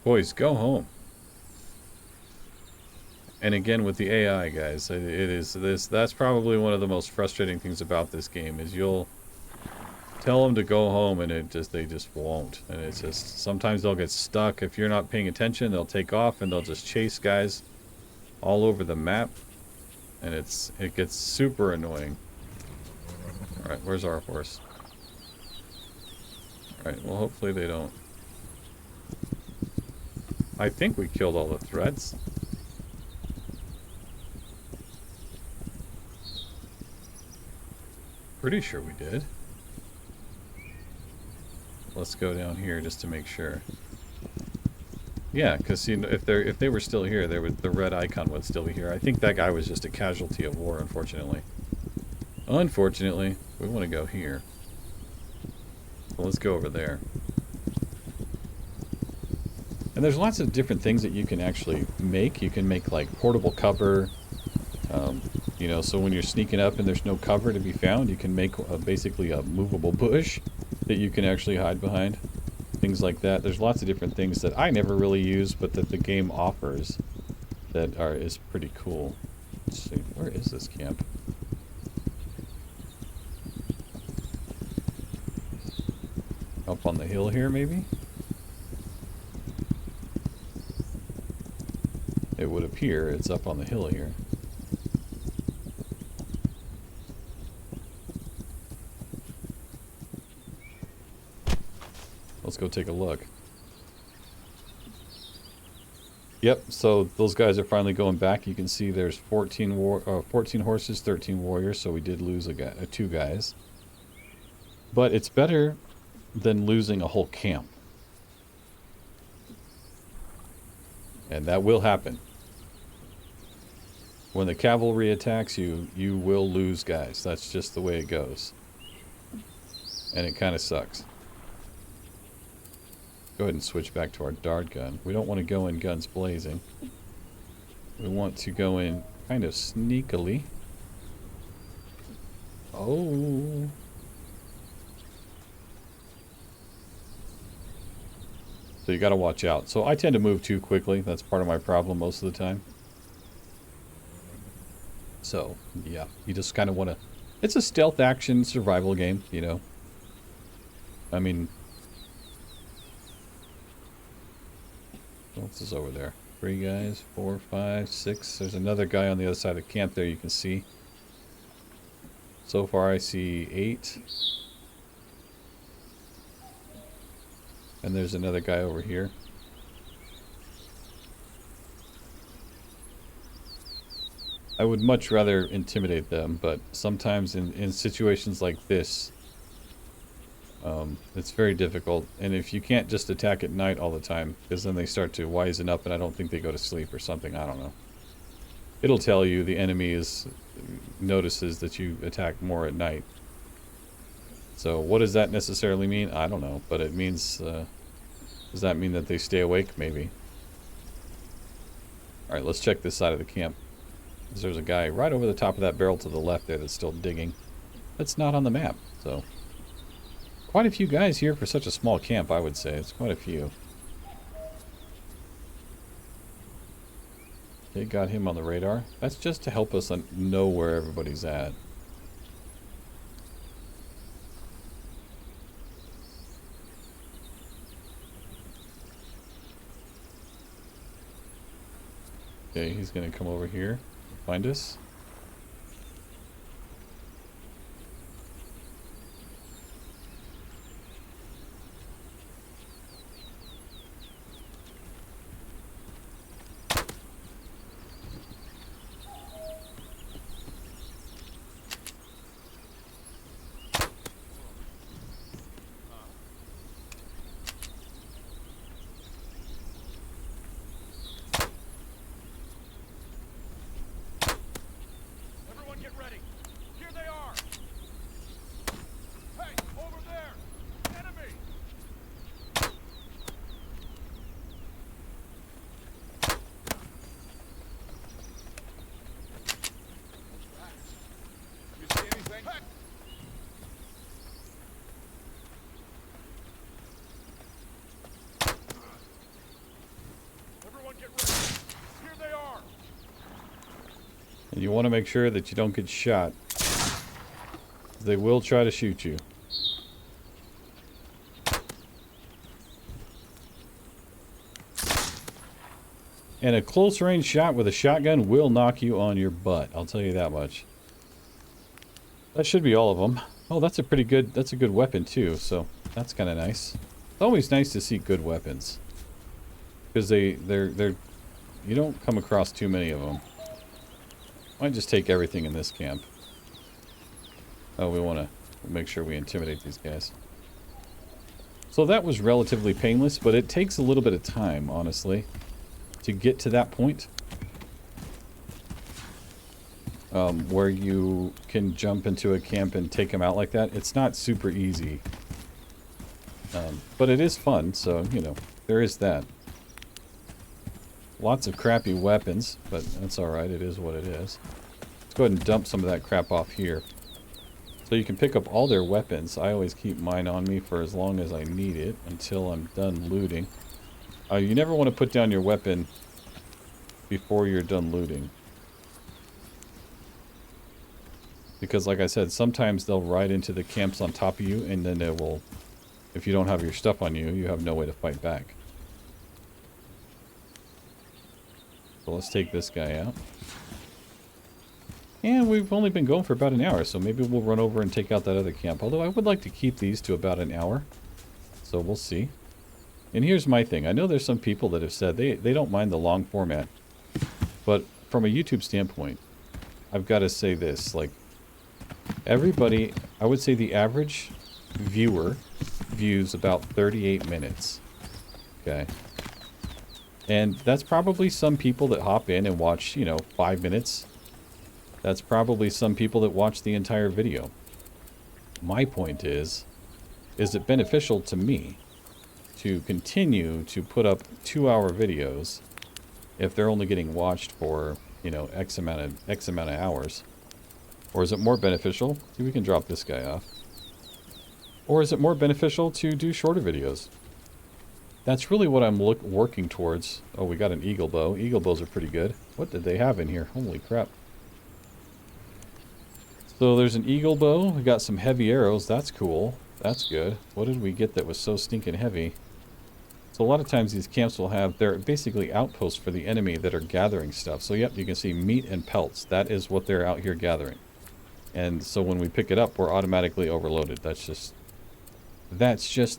Boys, go home. And again, with the AI, guys, that's probably one of the most frustrating things about this game is you'll tell them to go home and they just won't. And it's just, sometimes they'll get stuck. If you're not paying attention, they'll take off and they'll just chase guys all over the map. And it gets super annoying. Alright, where's our horse? Alright, well, hopefully they don't. I think we killed all the threats. Pretty sure we did. Let's go down here just to make sure. Yeah, because you know, if they were still here, the red icon would still be here. I think that guy was just a casualty of war, unfortunately. Unfortunately, we want to go here. Well, let's go over there. And there's lots of different things that you can actually make. You can make like portable cover. You know, so when you're sneaking up and there's no cover to be found, you can make basically a movable bush that you can actually hide behind. Things like that. There's lots of different things that I never really use, but that the game offers that is pretty cool. Let's see, where is this camp? Up on the hill here, maybe? It would appear it's up on the hill here. Let's go take a look. Yep, so those guys are finally going back. You can see there's 14 horses, 13 warriors, so we did lose two guys. But it's better than losing a whole camp. And that will happen. When the cavalry attacks you, you will lose guys. That's just the way it goes. And it kind of sucks. Go ahead and switch back to our dart gun. We don't want to go in guns blazing. We want to go in kind of sneakily. Oh. So you got to watch out. So I tend to move too quickly. That's part of my problem most of the time. So, yeah, you just kind of want to... It's a stealth action survival game, you know. I mean... What's this over there? 3 guys, 4, 5, 6. There's another guy on the other side of the camp there you can see. So far I see 8. And there's another guy over here. I would much rather intimidate them, but sometimes in situations like this, it's very difficult. And if you can't just attack at night all the time, because then they start to wisen up and I don't think they go to sleep or something, I don't know. It'll tell you the enemy notices that you attack more at night. So what does that necessarily mean? I don't know, but it means, does that mean that they stay awake? Maybe. Alright, let's check this side of the camp. There's a guy right over the top of that barrel to the left there that's still digging. That's not on the map, so... Quite a few guys here for such a small camp, I would say. It's quite a few. They got him on the radar. That's just to help us know where everybody's at. Okay, he's gonna come over here, find us. Everyone get ready. Here they are. Hey, over there. Enemy. You see anything? Hey. Everyone get ready. Here they are. And you want to make sure that you don't get shot. They will try to shoot you. And a close range shot with a shotgun will knock you on your butt. I'll tell you that much. That should be all of them. Oh, that's a good weapon too, so that's kind of nice. It's always nice to see good weapons. Because they're you don't come across too many of them. Might just take everything in this camp. Oh, we want to make sure we intimidate these guys. So that was relatively painless, but it takes a little bit of time, honestly, to get to that point. Where you can jump into a camp and take them out like that. It's not super easy. But it is fun, so, you know, there is that. Lots of crappy weapons, but that's alright, it is what it is. Let's go ahead and dump some of that crap off here. So you can pick up all their weapons. I always keep mine on me for as long as I need it, until I'm done looting. You never want to put down your weapon before you're done looting. Because like I said, sometimes they'll ride into the camps on top of you, and then it will, if you don't have your stuff on you, you have no way to fight back. So let's take this guy out. And we've only been going for about an hour, so maybe we'll run over and take out that other camp. Although I would like to keep these to about an hour. So we'll see. And here's my thing. I know there's some people that have said they don't mind the long format. But from a YouTube standpoint, I've got to say this. Like, everybody, I would say the average viewer views about 38 minutes. Okay. And that's probably some people that hop in and watch, you know, 5 minutes. That's probably some people that watch the entire video. My point is it beneficial to me to continue to put up 2-hour videos if they're only getting watched for you know, X amount of hours? Or is it more beneficial? See, we can drop this guy off. Or is it more beneficial to do shorter videos? That's really what I'm working towards. Oh, we got an eagle bow. Eagle bows are pretty good. What did they have in here? Holy crap. So there's an eagle bow. We got some heavy arrows. That's cool. That's good. What did we get that was so stinking heavy? So a lot of times these camps will have, they're basically outposts for the enemy that are gathering stuff. So yep, you can see meat and pelts. That is what they're out here gathering. And so when we pick it up, we're automatically overloaded. That's just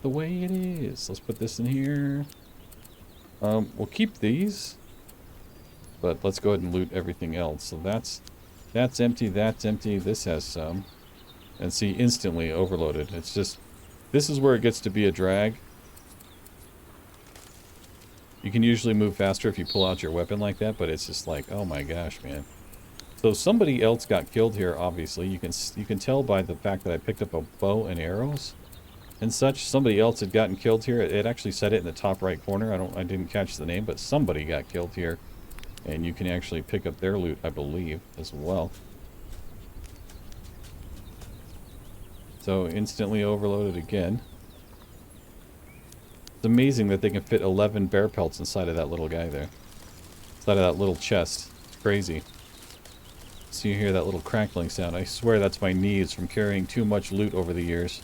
the way it is. Let's put this in here. We'll keep these, but let's go ahead and loot everything else. So that's empty. That's empty. This has some, and see, instantly overloaded. It's just, this is where it gets to be a drag. You can usually move faster if you pull out your weapon like that, but it's just like, oh my gosh, man. So somebody else got killed here. Obviously, you can tell by the fact that I picked up a bow and arrows and such. Somebody else had gotten killed here. It actually said it in the top right corner. I didn't catch the name, but somebody got killed here, and you can actually pick up their loot, I believe, as well. So instantly overloaded again. It's amazing that they can fit 11 bear pelts inside of that little guy there. Inside of that little chest. It's crazy. So you hear that little crackling sound. I swear that's my knees from carrying too much loot over the years.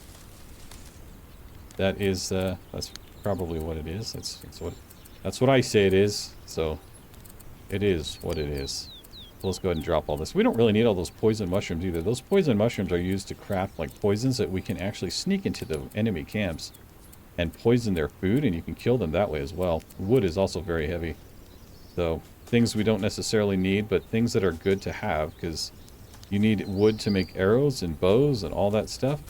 That is, that's probably what it is. That's what I say it is. So, it is what it is. So let's go ahead and drop all this. We don't really need all those poison mushrooms either. Those poison mushrooms are used to craft like poisons that we can actually sneak into the enemy camps and poison their food, and you can kill them that way as well. Wood is also very heavy. So, things we don't necessarily need, but things that are good to have, because you need wood to make arrows and bows and all that stuff.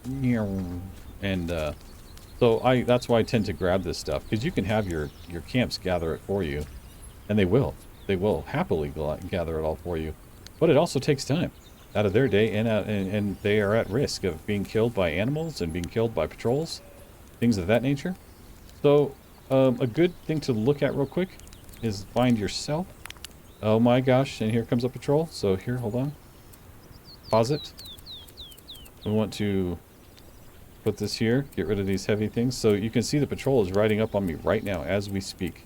And so that's why I tend to grab this stuff, because you can have your camps gather it for you, and they will happily gather it all for you. But it also takes time out of their day, and they are at risk of being killed by animals and being killed by patrols, things of that nature. So a good thing to look at real quick is find yourself. Oh my gosh, and here comes a patrol. So here, hold on. Pause it. We want to put this here, get rid of these heavy things. So you can see the patrol is riding up on me right now as we speak.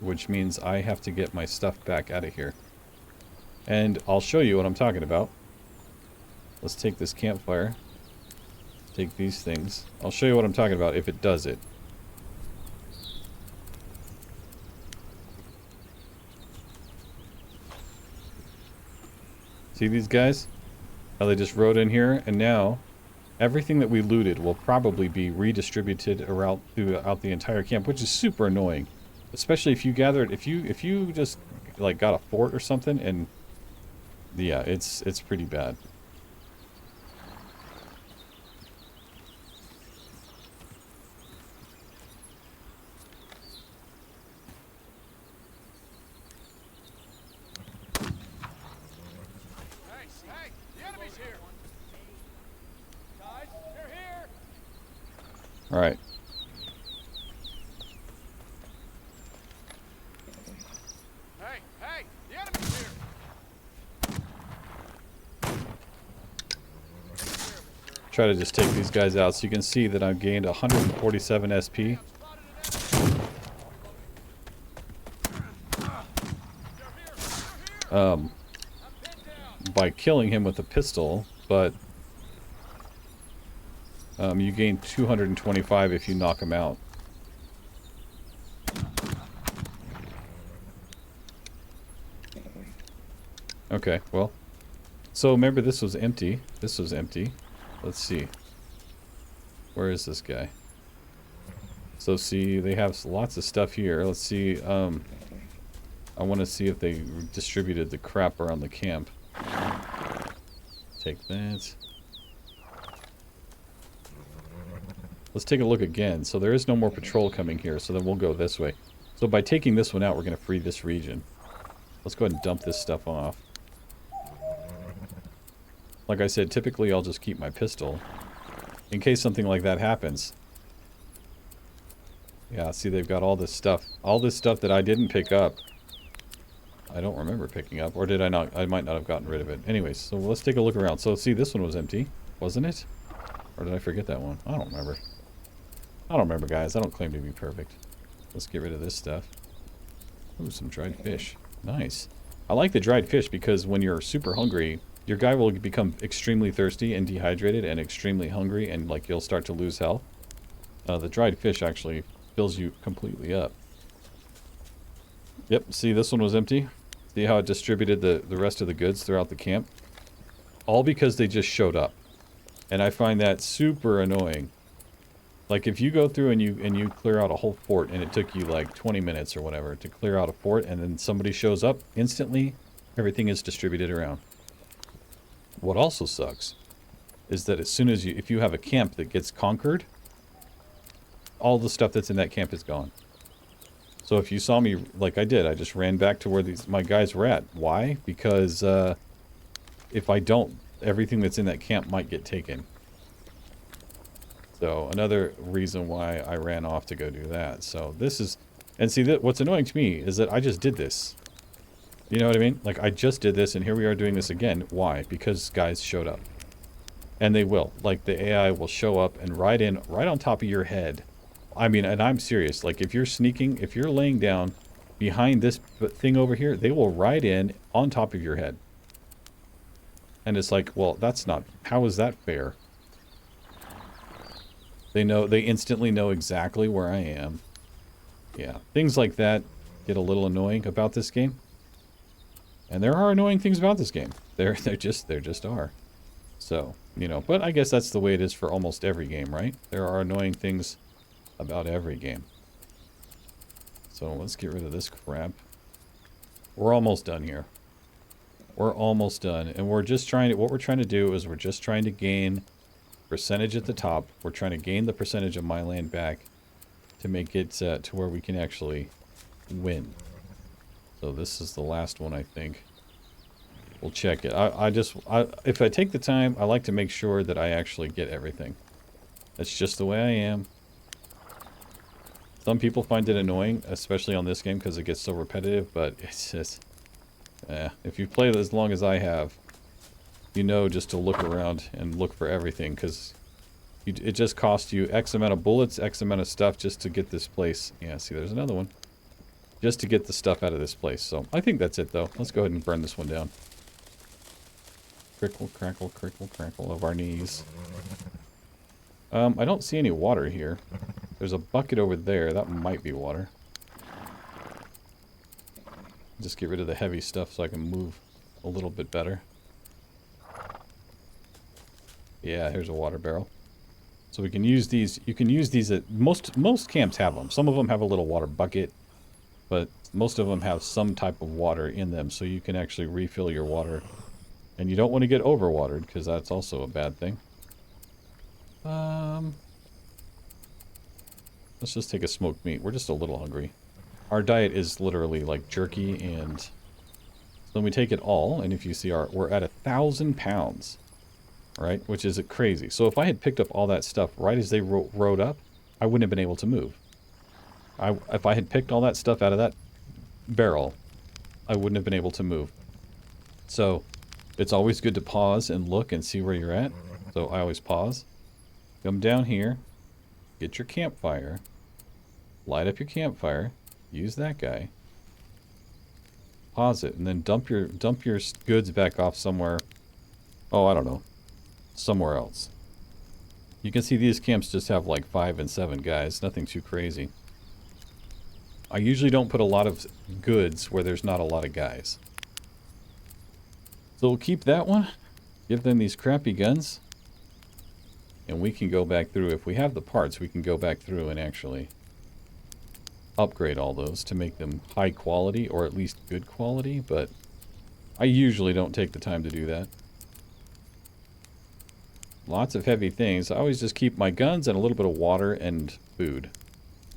Which means I have to get my stuff back out of here. And I'll show you what I'm talking about. Let's take this campfire. Take these things. I'll show you what I'm talking about if it does it. See these guys? How they just rode in here, and now everything that we looted will probably be redistributed around throughout the entire camp, which is super annoying. Especially if you gathered, if you just like got a fort or something, and yeah, it's pretty bad. Hey, the enemy's here. Guys, they're here. All right. Hey, the enemy's here. Try to just take these guys out, so you can see that I've gained 147 SP. By killing him with a pistol, but you gain 225 if you knock him out. Okay, well, so remember this was empty. This was empty. Let's see. Where is this guy? So see, they have lots of stuff here. Let's see. I want to see if they distributed the crap around the camp. Take that. Let's take a look again. So there is no more patrol coming here, so then we'll go this way. So by taking this one out, we're going to free this region. Let's go ahead and dump this stuff off. Like I said, typically I'll just keep my pistol in case something like that happens. Yeah, see, they've got all this stuff. All this stuff that I didn't pick up. I don't remember picking up. Or did I not? I might not have gotten rid of it. Anyways, so let's take a look around. So, see, this one was empty. Wasn't it? Or did I forget that one? I don't remember. I don't remember, guys. I don't claim to be perfect. Let's get rid of this stuff. Ooh, some dried fish. Nice. I like the dried fish because when you're super hungry, your guy will become extremely thirsty and dehydrated and extremely hungry, and like you'll start to lose health. The dried fish actually fills you completely up. Yep, see, this one was empty. See how it distributed the rest of the goods throughout the camp? All because they just showed up. And I find that super annoying. Like if you go through and you clear out a whole fort and it took you like 20 minutes or whatever to clear out a fort, and then somebody shows up, instantly everything is distributed around. What also sucks is that as soon as if you have a camp that gets conquered, all the stuff that's in that camp is gone. So if you saw me like I did, I just ran back to where my guys were at. Why? Because if I don't, everything that's in that camp might get taken. So another reason why I ran off to go do that. So this is, and see, that what's annoying to me is that I just did this. You know what I mean? Like I just did this and here we are doing this again. Why? Because guys showed up. And they will. Like the AI will show up and right on top of your head. I mean, and I'm serious. Like if you're sneaking, if you're laying down behind this thing over here, they will ride in on top of your head. And it's like, well, that's not, how is that fair? They instantly know exactly where I am. Yeah, things like that get a little annoying about this game. And there are annoying things about this game. There just are. So, you know, but I guess that's the way it is for almost every game, right? There are annoying things about every game. So let's get rid of this crap. We're almost done here. We're almost done. And we're just trying to, what we're trying to do is we're just trying to gain percentage at the top. We're trying to gain the percentage of my land back to make it to where we can actually win. So this is the last one, I think. We'll check it. If I take the time, I like to make sure that I actually get everything. That's just the way I am. Some people find it annoying, especially on this game because it gets so repetitive, but it's just, if you've played as long as I have, you know just to look around and look for everything, because it just costs you X amount of bullets, X amount of stuff just to get this place. Yeah, see, there's another one. Just to get the stuff out of this place. So I think that's it, though. Let's go ahead and burn this one down. Crickle, crackle, crackle of our knees. I don't see any water here. There's a bucket over there. That might be water. Just get rid of the heavy stuff so I can move a little bit better. Yeah, here's a water barrel. So we can use these. You can use these at most camps have them. Some of them have a little water bucket, but most of them have some type of water in them, so you can actually refill your water. And you don't want to get overwatered, because that's also a bad thing. Let's just take a smoked meat. We're just a little hungry. Our diet is literally like jerky, and so then we take it all, and if you see we're at 1,000 pounds, right? Which is crazy. So if I had picked up all that stuff right as they rode up, I wouldn't have been able to move. If I had picked all that stuff out of that barrel, I wouldn't have been able to move. So it's always good to pause and look and see where you're at. So I always pause. Come down here. Get your campfire. Light up your campfire. Use that guy. Pause it and then dump your goods back off somewhere. Oh, I don't know. Somewhere else. You can see these camps just have like 5 and 7 guys. Nothing too crazy. I usually don't put a lot of goods where there's not a lot of guys. So we'll keep that one. Give them these crappy guns. And we can go back through. If we have the parts, we can go back through and actually upgrade all those to make them high quality or at least good quality. But I usually don't take the time to do that. Lots of heavy things. I always just keep my guns and a little bit of water and food.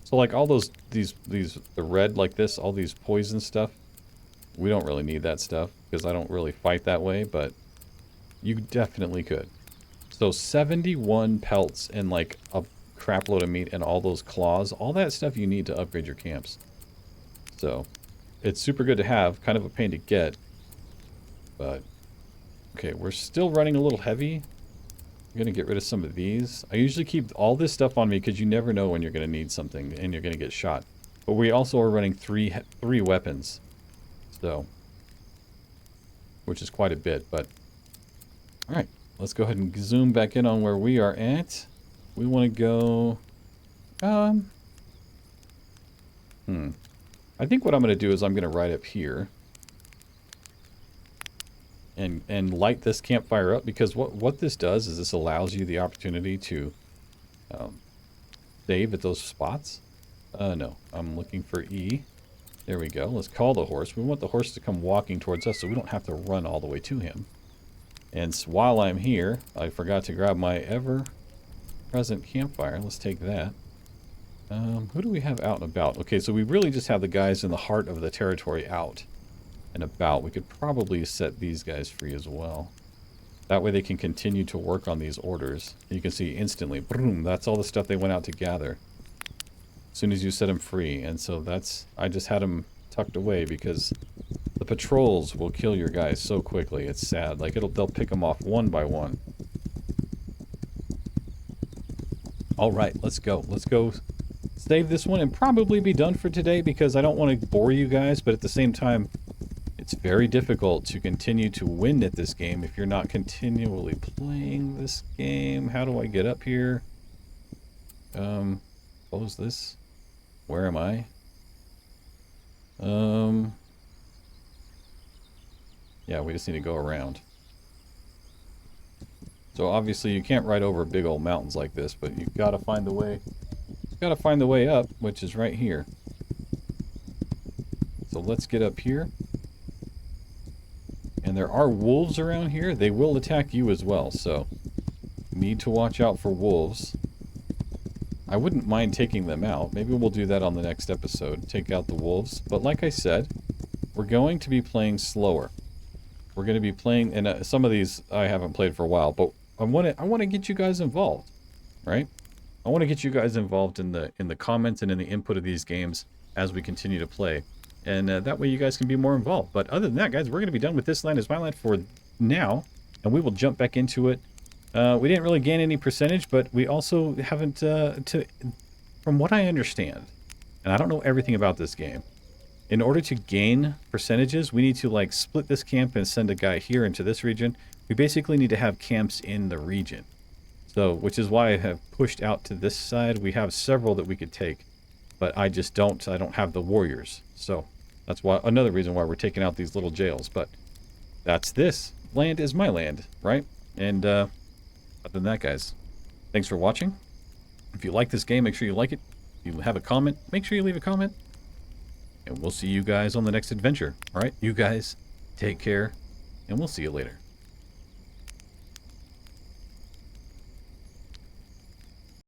So like all those, the red like this, all these poison stuff, we don't really need that stuff because I don't really fight that way, but you definitely could. So 71 pelts and like a crap load of meat and all those claws, all that stuff you need to upgrade your camps. So it's super good to have, kind of a pain to get, but okay, we're still running a little heavy. I'm going to get rid of some of these. I usually keep all this stuff on me because you never know when you're going to need something and you're going to get shot. But we also are running three weapons, so, which is quite a bit, but all right, let's go ahead and zoom back in on where we are at. We want to go, I think what I'm going to do is I'm going to ride up here and light this campfire up, because what this does is this allows you the opportunity to save at those spots. No, I'm looking for E. There we go. Let's call the horse. We want the horse to come walking towards us so we don't have to run all the way to him. And while I'm here, I forgot to grab my ever-present campfire. Let's take that. Who do we have out and about? Okay, so we really just have the guys in the heart of the territory out and about. We could probably set these guys free as well. That way they can continue to work on these orders. You can see instantly, boom, that's all the stuff they went out to gather as soon as you set them free. And so that's, I just had them tucked away because the patrols will kill your guys so quickly. It's sad. Like they'll pick them off one by one. All right, let's go. Let's go save this one and probably be done for today, because I don't want to bore you guys, but at the same time, it's very difficult to continue to win at this game if you're not continually playing this game. How do I get up here? Close this. Where am I? Yeah, we just need to go around. So obviously you can't ride over big old mountains like this, but you've got to find the way. You've got to find the way up, which is right here. So let's get up here. And there are wolves around here. They will attack you as well, so need to watch out for wolves. I wouldn't mind taking them out. Maybe we'll do that on the next episode, take out the wolves. But like I said, we're going to be playing slower. We're going to be playing, and some of these I haven't played for a while, but I want to get you guys involved, right? I want to get you guys involved in the comments and in the input of these games as we continue to play. And that way you guys can be more involved. But other than that, guys, we're going to be done with This Land Is My Land for now. And we will jump back into it. We didn't really gain any percentage, but we also haven't, from what I understand, and I don't know everything about this game, in order to gain percentages, we need to like split this camp and send a guy here into this region. We basically need to have camps in the region. So, which is why I have pushed out to this side. We have several that we could take, but I just don't have the warriors. So that's why, another reason why we're taking out these little jails. But that's This Land Is My Land, right? And other than that, guys, thanks for watching. If you like this game, make sure you like it. If you have a comment, make sure you leave a comment. And we'll see you guys on the next adventure. All right, you guys take care, and we'll see you later.